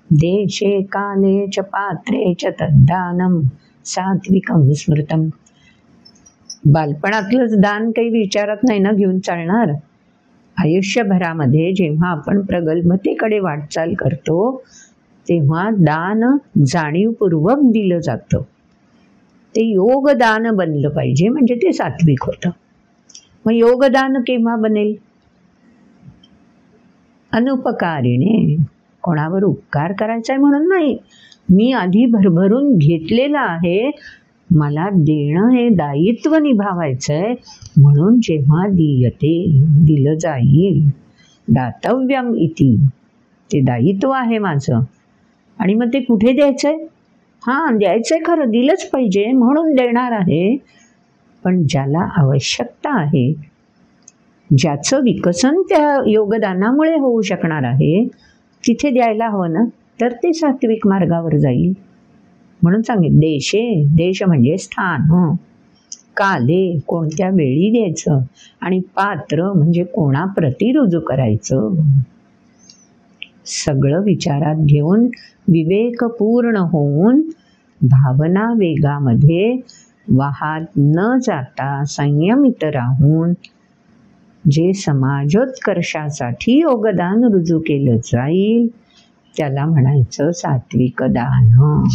[SPEAKER 1] देशे काले च पात्रे च तद्दानं सात्विकं स्मृतम. बालपणातलंच दान काही विचारात नाही ना घेऊन चालणार. आयुष्यभरामध्ये जेव्हा आपण प्रगल्भतेकडे वाटचाल करतो तेव्हा दान जाणीवपूर्वक दिलं जातं. ते योगदान बनलं पाहिजे, म्हणजे ते सात्विक होतं. मग योगदान केव्हा बनेल? अनुपकारिणे, कोणावर उपकार करायचा आहे म्हणून नाही, मी आधी भरभरून घेतलेलं आहे, मला देणं हे दायित्व निभावायचं आहे, म्हणून जेव्हा दीयते, दिलं जाईल. दातव्यम इति, ते दायित्व आहे माझं. आणि मग ते कुठे द्यायचं आहे? हां, द्यायचं आहे खरं, दिलंच पाहिजे म्हणून देणार आहे, पण ज्याला आवश्यकता आहे, ज्याचं विकसन त्या योगदानामुळे होऊ शकणार आहे, तिथे द्यायला हवं ना, तर ते सात्विक मार्गावर जाईल. म्हणून सांगितलं देशे, देश म्हणजे स्थान, काले कोणत्या वेळी द्यायचं, आणि पात्र म्हणजे कोणाप्रती रुजू करायचं. सगळं विचारात घेऊन विवेकपूर्ण होऊन भावना वेगामध्ये वाहत न जाता संयमित राहून जे समाजोत्कर्षासाठी योगदान रुजू केलं जाईल त्याला म्हणायचं सात्विक दान.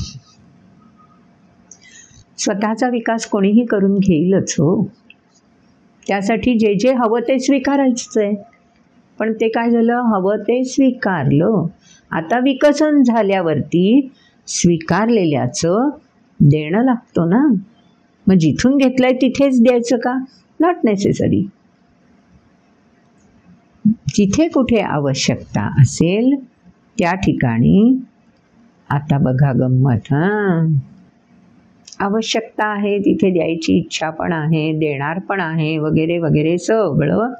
[SPEAKER 1] स्वतःचा विकास कोणीही करून घेईलच हो, त्यासाठी जे जे हवं ते स्वीकारायचंच आहे. पण ते काय झालं, हवं ते स्वीकारलं. आता विकसन झाल्यावरती स्वीकारलेल्याचं देणं लागतं ना. मग जिथून घेतलंय तिथेच द्यायचं का? Not necessary. जिथे कुठे आवश्यकता असेल त्या ठिकाणी, आता बघा गंमत, आवश्यकता आहे तिथे द्यायची इच्छा पण आहे, देणार पण आहे, वगैरे वगैरे सगळं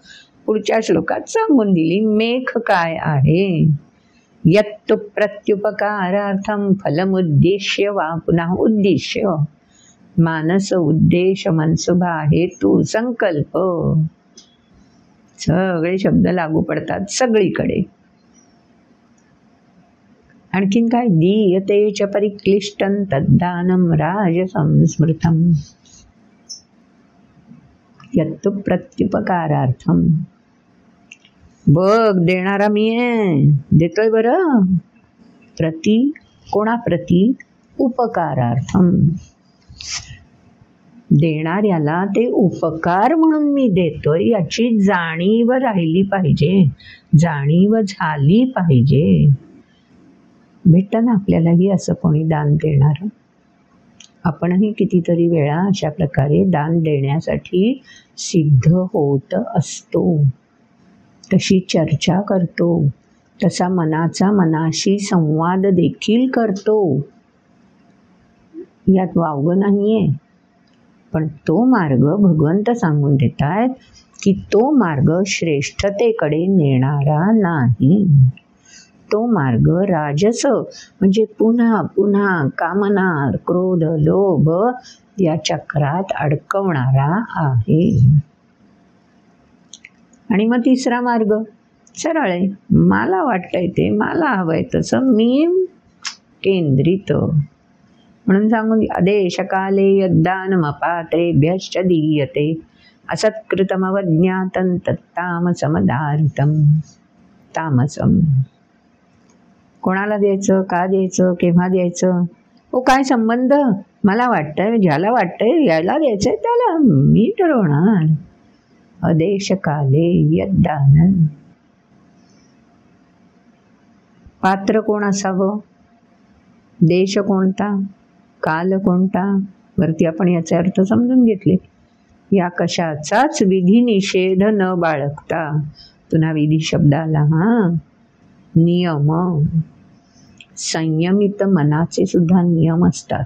[SPEAKER 1] पुढच्या श्लोकात सांगून दिली. मेघ काय आहे? यत्तु प्रत्युपकारार्थम फलमुद्दिश्य वा, पुन्हा उद्दिश्य, मानस उद्देश मनसुभा हेतू संकल्प, सगळे शब्द लागू पडतात सगळीकडे. आणखीन काय, दीयते च परिक्लिष्टं तद्दानं राजसं स्मृतम्. यत्तु प्रत्युपकारार्थम, बघ देणारा मी आहे, देतोय बरं. प्रती कोणाप्रती? उपकारार्थम. देणाऱ्याला ते उपकार म्हणून मी देतोय याची जाणीव राहिली पाहिजे, जाणीव झाली पाहिजे. भेटतं ना आपल्यालाही असं कोणी दान देणारं. आपणही कितीतरी वेळा अशा प्रकारे दान देण्यासाठी सिद्ध होत असतो. तशी चर्चा करतो, तसा मनाचा मनाशी संवाद देखील करतो. यात वावगं नाही आहे. पण तो मार्ग भगवंत सांगून देत आहेत की तो मार्ग श्रेष्ठतेकडे नेणारा नाही. तो मार्ग राजस म्हणजे पुन्हा पुन्हा कामना, क्रोध, लोभ या चक्रात अडकवणारा आहे. आणि मग तिसरा मार्ग सरळ आहे. मला वाटतंय ते, मला हवंय तसं, मी केंद्रित म्हणून सांगून अदेशकाले यद्दानमपात्रेभ्यश्च दीयते असत्कृतमवज्ञातं तत्तामसमदारितं. तामसम कोणाला द्यायचं, का द्यायचं, केव्हा द्यायचं, ओ काय संबंध, मला वाटतंय, ज्याला वाटतंय याला द्यायचंय त्याला मी ठरवणार. अदेशकाले यद्दानं. पात्र कोण असावं, देश कोणता, काल कोणता, वरती आपण याचे अर्थ समजून घेतले. या कशाचाच विधी निषेध न बाळगता, पुन्हा विधी शब्द आला हा, नियम. संयमित मनाचे सुद्धा नियम असतात,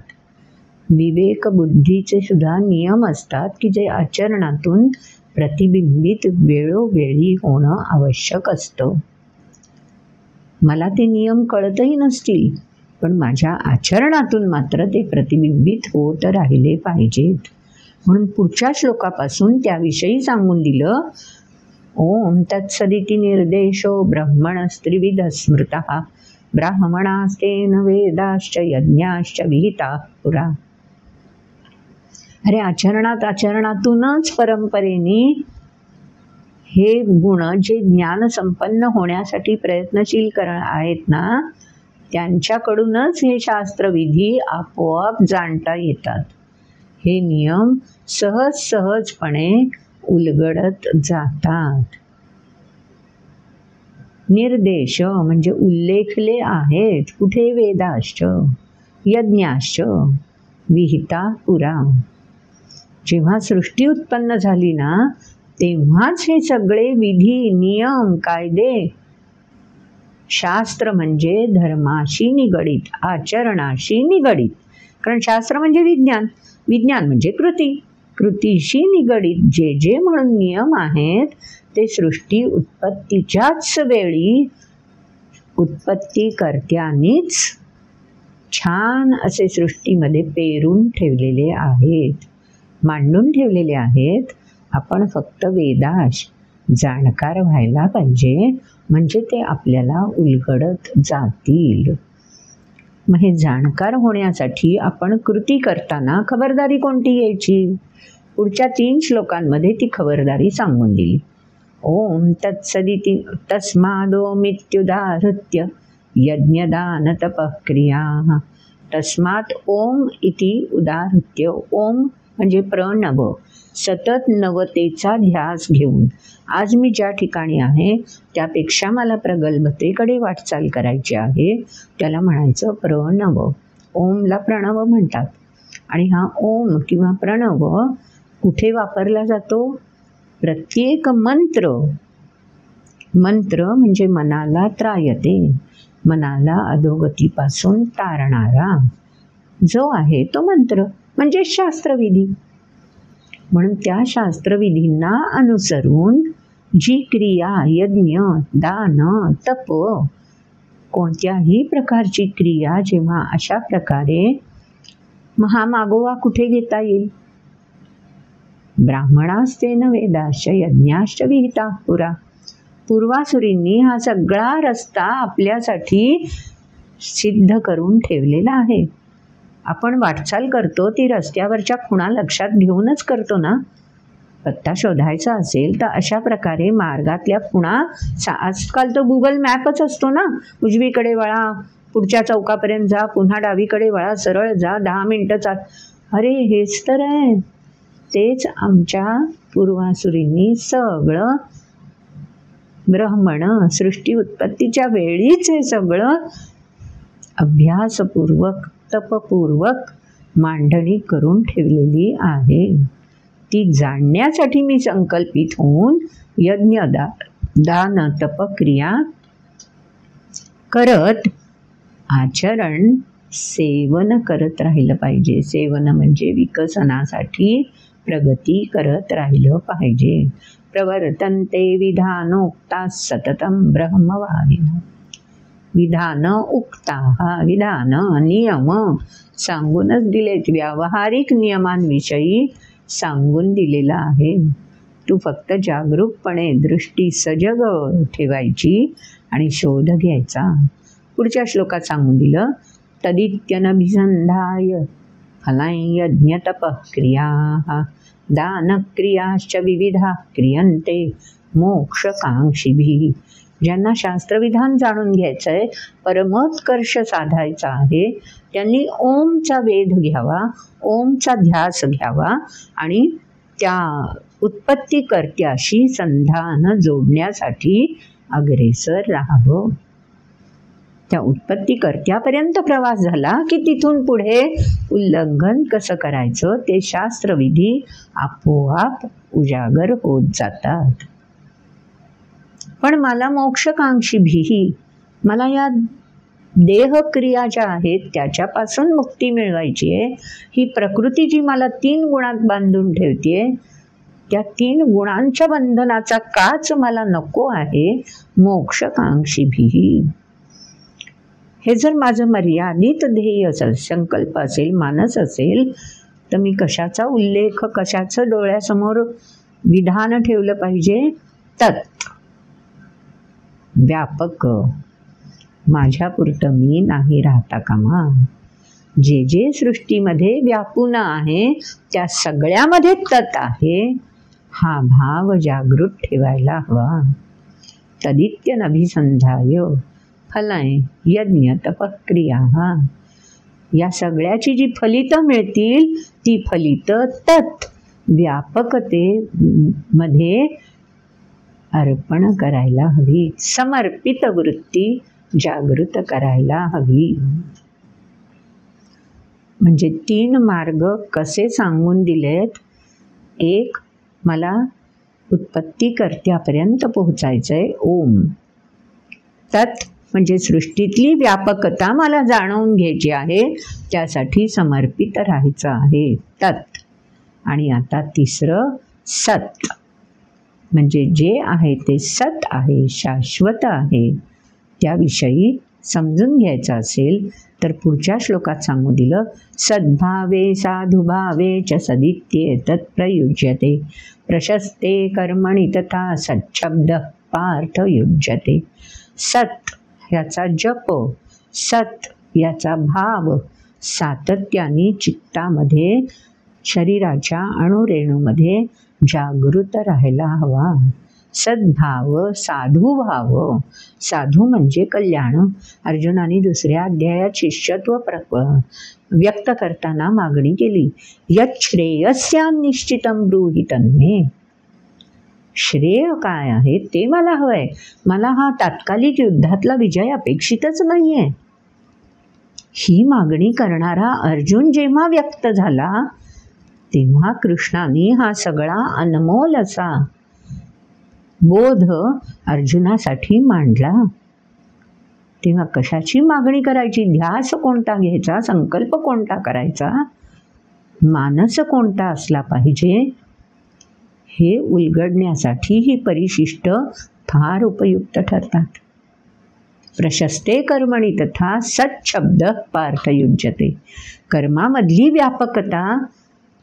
[SPEAKER 1] विवेक बुद्धीचे सुद्धा नियम असतात की जे आचरणातून प्रतिबिंबित वेळोवेळी होणं आवश्यक असतं. मला ते नियम कळतही नसतील, पण माझ्या आचरणातून मात्र ते प्रतिबिंबित होत राहिले पाहिजेत. म्हणून पुढच्या श्लोकापासून त्याविषयी सांगून दिलं. ओम तत्सदिति निर्देशो ब्रह्मणस्त्रिविध स्मृतः ब्राह्मणास्तेन वेदाश्च यज्ञाश्च विहिताः पुरा. अरे आचरणातूनच परंपरेने हे गुण जे ज्ञान संपन्न होण्यासाठी प्रयत्नशील आहेत ना, त्यांच्याकडूनच हे शास्त्रविधी आपोआप जाणता येतात. हे नियम सहजपणे उलगडत जातात. निर्देश म्हणजे उल्लेखले आहेत. कुठे? वेदाश्च यज्ञाश्च विहिता पुरा. जेव्हा सृष्टी उत्पन्न झाली ना, तेव्हाच हे सगळे विधी, नियम, कायदे, शास्त्र म्हणजे धर्माशी निगडीत, आचरणाशी निगडीत. कारण शास्त्र म्हणजे विज्ञान, विज्ञान म्हणजे कृती, कृतीशी निगडीत जे जे म्हणून नियम आहेत ते सृष्टी उत्पत्तीच्याच वेळी उत्पत्तीकर्त्यांनीच छान असे सृष्टीमध्ये पेरून ठेवलेले आहेत, मांडून ठेवलेले आहेत. आपण फक्त वेदाश जाणकार व्हायला पाहिजे, म्हणजे ते आपल्याला उलगडत जातील. मग हे जाणकार होण्यासाठी आपण कृती करताना खबरदारी कोणती घ्यायची? पुढच्या 3 श्लोकांमध्ये ती खबरदारी सांगून दिली. ओम तत्सदिति तस्मादोमित्युदाहृत्य यज्ञदान तपक्रिया. तस्मात ओम इति उदाहृत्य. ओम म्हणजे प्रणव, सतत नवतेचा ध्यास घेऊन. आज मी ज्या ठिकाणी आहे त्यापेक्षा मला प्रगल्भतेकडे वाटचाल करायची आहे, त्याला म्हणायचं प्रणव. ओमला प्रणव म्हणतात. आणि हा ओम किंवा प्रणव कुठे वापरला जातो? प्रत्येक मंत्र म्हणजे मनाला त्रायते, मनाला अधोगतीपासून तारणारा जो आहे तो मंत्र म्हणजे शास्त्रविधी. म्हणून त्या शास्त्रविधींना अनुसरून जी क्रिया, यज्ञ, दान, तप, कोणत्याही प्रकारची क्रिया जेव्हा अशा प्रकारे, हा मागोवा कुठे घेता येईल? ब्राह्मणास्तेन वेदाश्च यज्ञाश्च विहिताः पुरा. पूर्वासुरींनी हा सगळा रस्ता आपल्यासाठी सिद्ध करून ठेवलेला आहे. आपण वाटचाल करतो ती रस्त्यावरच्या खुणा लक्षात घेऊनच करतो ना. पत्ता शोधायचा असेल तर अशा प्रकारे मार्गातल्या खुणा आजकाल तर गुगल मॅपच असतो ना, उजवीकडे वळा, पुढच्या चौकापर्यंत जा, पुन्हा डावीकडे वळा, सरळ जा, 10 मिनिटं चाल. अरे हेच तर आहे. तेच आमच्या पूर्वासुरींनी सगळं ब्रह्मण सृष्टी उत्पत्तीच्या वेळीच हे सगळं अभ्यासपूर्वक तपपूर्वक मांडणी करून ठेवलेली आहे. ती जाणण्यासाठी मी संकल्पित होऊन यज्ञ दान तपक्रिया करत आचरण सेवन करत राहिलं पाहिजे. सेवन म्हणजे विकसनासाठी प्रगती करत राहिलं पाहिजे. प्रवर्तन्ते विधानोक्ता सततं ब्रह्मवादिनः. विधान उक्ता, विधान नियम सांगूनच दिलेत. व्यावहारिक नियमांविषयी सांगून दिलेला आहे. तू फक्त जागरूकपणे दृष्टी सजग ठेवायची आणि शोध घ्यायचा. पुढच्या श्लोकात सांगून दिलं, तदित्यनभिसंधाय फलां यज्ञतपः क्रियाः दानक्रियाश्च विविधा क्रियन्ते मोक्षकांक्षिभिः. ज्यांना शास्त्रविधान जाणून घ्यायचं आहे, परमोत्कर्ष साधायचा आहे, त्यांनी ओमचा वेध घ्यावा, ओमचा ध्यास घ्यावा आणि त्या उत्पत्तीकर्त्याशी संधान जोडण्यासाठी अग्रेसर राहावं. त्या उत्पत्तीकर्त्यापर्यंत प्रवास झाला की तिथून पुढे उल्लंघन कसं करायचं ते शास्त्रविधी आपोआप उजागर होत जातात. पण मला मोक्षकांक्षीभिही, मला या देहक्रिया ज्या आहेत त्याच्यापासून मुक्ती मिळवायची आहे. ही प्रकृती जी मला 3 गुणात बांधून ठेवते, त्या 3 गुणांच्या बंधनाचा काच मला नको आहे. मोक्षकांक्षीभिही. हे जर माझं मर्यादित ध्येय असेल, संकल्प असेल, मानस असेल, तर मी कशाचा उल्लेख, कशाचं डोळ्यासमोर विधान ठेवलं पाहिजे? तत् व्यापक, माझ्यापुरतं मी नाही राहता कामा. जे जे सृष्टीमध्ये व्यापून आहे त्या सगळ्यामध्ये तत् आहे, हा भाव जागृत ठेवायला हवा. तदित्यनभिसंधाय फलाय यज्ञ तपक्रिया. या सगळ्याची जी फलितं मिळतील ती फलितं तत् व्यापकतेमध्ये अर्पण करायला हवी. समर्पित वृत्ती जागृत करायला हवी. म्हणजे 3 मार्ग कसे सांगून दिलेत. एक, मला उत्पत्तीकर्त्यापर्यंत पोहोचायचंय, ओम. तत् म्हणजे सृष्टीतली व्यापकता मला जाणवून घ्यायची आहे, त्यासाठी समर्पित राहायचं आहे, तत्. आणि आता तिसरं, सत्. म्हणजे जे आहे ते सत आहे, शाश्वत आहे, त्याविषयी समजून घ्यायचं असेल तर पुढच्या श्लोकात सांगू दिलं, सद्भावे साधुभावे च सदित्ये तत्प्रयुज्यते प्रशस्ते कर्मणि तथा सच्छब्द पार्थ युज्यते. सत याचा जप, सत याचा भाव सातत्याने चित्तामध्ये, शरीराच्या अणुरेणूमध्ये जागृत राहायला हवा. सद्भाव, साधुभाव. साधू म्हणजे कल्याण. अर्जुनाने 2ऱ्या अध्यायात शिष्यत्व व्यक्त करताना मागणी केली, यत् श्रेयस्यान् निश्चितं ब्रूहि तन्मे. श्रेय काय आहे ते मला हवंय. मला हा तात्कालिक युद्धातला विजय अपेक्षितच नाहीये. ही मागणी करणारा अर्जुन जेव्हा व्यक्त झाला तेव्हा कृष्णाने हा सगळा अनमोल असा बोध अर्जुनासाठी मांडला. तेव्हा कशाची मागणी करायची, ध्यास कोणता घ्यायचा, संकल्प कोणता करायचा, मानस कोणता असला पाहिजे, हे उलगडण्यासाठी ही परिशिष्ट फार उपयुक्त ठरतात. प्रशस्ते कर्मणि तथा सच्छब्द पार्थ युज्यते. कर्मामधली व्यापकता,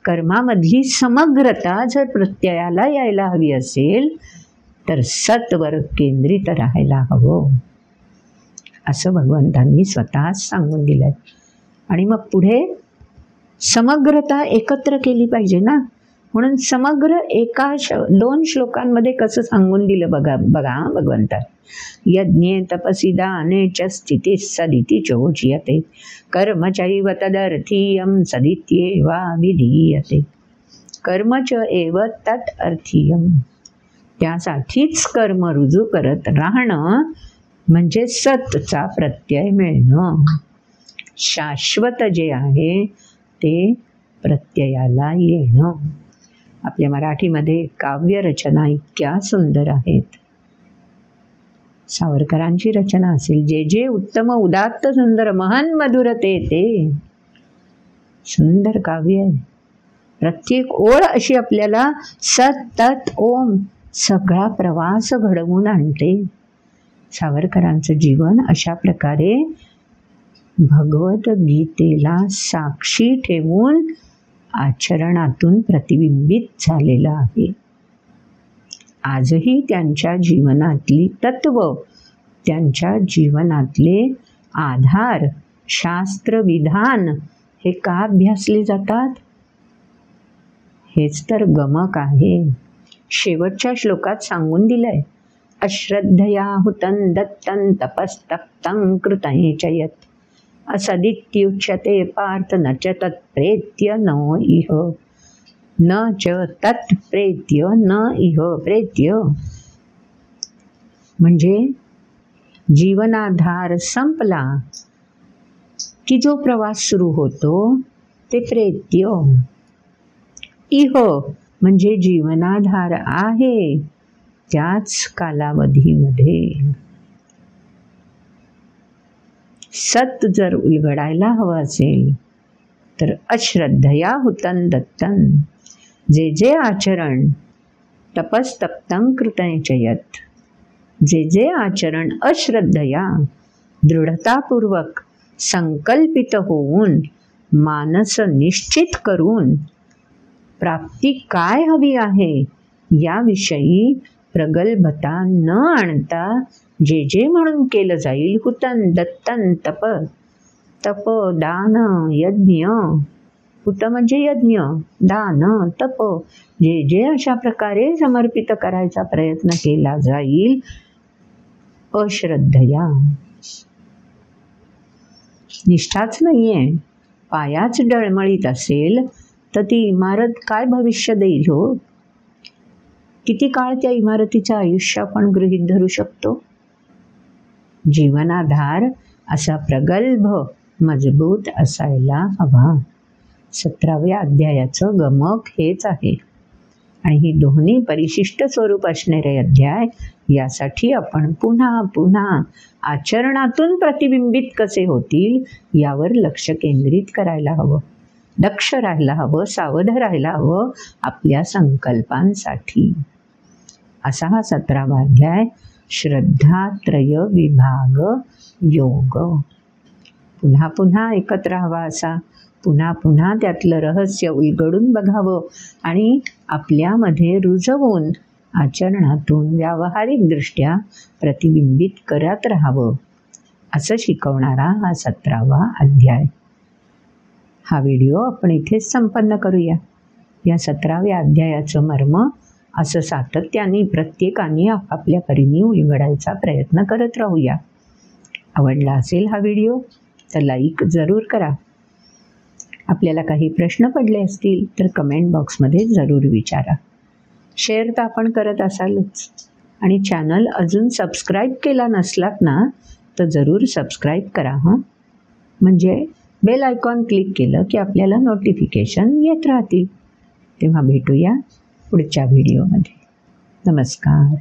[SPEAKER 1] कर्मामधली समग्रता जर प्रत्ययाला यायला हवी असेल तर सत्वर केंद्रित राहायला हवं, असं भगवंतांनी स्वतःच सांगून दिलंय. आणि मग पुढे समग्रता एकत्र केली पाहिजे ना. म्हणून समग्र एका 2 श्लोकांमध्ये कसं सांगून दिलं बघा भगवंता. यज्ञे तपसि दाने च स्थितिः सदिति चोच्यते कर्म चैव तदर्थीयं सदित्येवा विधीयते. कर्म च एव तत् अर्थीयं. त्यासाठीच कर्म रुजू करत राहणं म्हणजे सतचा प्रत्यय मिळणं. शाश्वत जे आहे ते प्रत्ययाला येणं. आपल्या मराठीमध्ये काव्यरचना इतक्या सुंदर आहेत. सावरकरांची रचना असेल, जे जे उत्तम उदात्त सुंदर महान मधुर ते सुंदर काव्य आहे. प्रत्येक ओळ अशी आपल्याला सतत ओम सगळा प्रवास घडवून आणते. सावरकरांचं जीवन अशा प्रकारे भगवद्गीतेला साक्षी ठेवून आचरणातून प्रतिबिंबित झालेलं आहे. आजही त्यांच्या जीवनातली तत्व, त्यांच्या जीवनातले आधार, शास्त्र विधान हे का अभ्यासले जातात? हेच तर गमक आहे. शेवटच्या श्लोकात सांगून दिलंय, अश्रद्धया हुतं दत्तं तपस्तप्तं कृतं च यत् असदित्युच्यते पार्थ न च तत्प्रेत्य न इह. न च तत्प्रेत्य न इह प्रेत्य. म्हणजे जीवनाधार संपला की जो प्रवास सुरू होतो ते प्रेत्य. इह म्हणजे जीवनाधार आहे त्याच कालावधीमध्ये. सत जर उलगडायला हवं असेल तर अश्रद्धया हुतं दत्तं. जे जे आचरण तपस्तप्तं कृतं च यत्. जे जे आचरण अश्रद्धया दृढतापूर्वक संकल्पित होऊन मानस निश्चित करून प्राप्ती काय हवी आहे याविषयी प्रगल्भता न आणता जे जे म्हणून केलं जाईल, हुतं दत्तं तप. तप दान यज्ञ. हुत म्हणजे यज्ञ, दान तप. जे जे अशा प्रकारे समर्पित करायचा प्रयत्न केला जाईल अश्रद्धया. निष्ठाच नाहीये, पायाच डळमळीत असेल तर ती इमारत काय भविष्य देईल हो? किती काळ त्या इमारतीचं आयुष्य आपण गृहीत धरू शकतो? जीवनाधार असा प्रगल्भ मजबूत असायला हवा. 17व्या अध्यायाचं गमक हेच आहे. आणि ही दोन्ही परिशिष्ट स्वरूप असणारे अध्याय यासाठी आपण पुन्हा पुन्हा आचरणातून प्रतिबिंबित कसे होतील यावर लक्ष केंद्रित करायला हवं. दक्ष राहायला हवं, सावध राहायला हवं आपल्या संकल्पांसाठी. असा हा 17वा अध्याय श्रद्धात्रय विभाग योग. पुन्हा पुन्हा ऐकत राहावा असा, पुन्हा पुन्हा त्यातलं रहस्य उलगडून बघावं आणि आपल्यामध्ये रुजवून आचरणातून व्यावहारिकदृष्ट्या प्रतिबिंबित करत राहावं असं शिकवणारा हा 17वा अध्याय. हा व्हिडिओ आपण इथेच संपन्न करूया. या 17व्या अध्यायाचं मर्म असं सातत्याने प्रत्येकाने आपापल्या परीने उलगडायचा प्रयत्न करत राहूया. आवडला असेल हा व्हिडिओ तर लाईक जरूर करा. आपल्याला काही प्रश्न पडले असतील तर कमेंट बॉक्समध्ये जरूर विचारा. शेअर तर आपण करत असालच. आणि चॅनल अजून सबस्क्राईब केला नसलात ना तर जरूर सबस्क्राईब करा हां. म्हणजे बेल आयकॉन क्लिक केलं की आपल्याला नोटिफिकेशन येत राहतील. तेव्हा भेटूया पुढच्या व्हिडिओमध्ये. नमस्कार.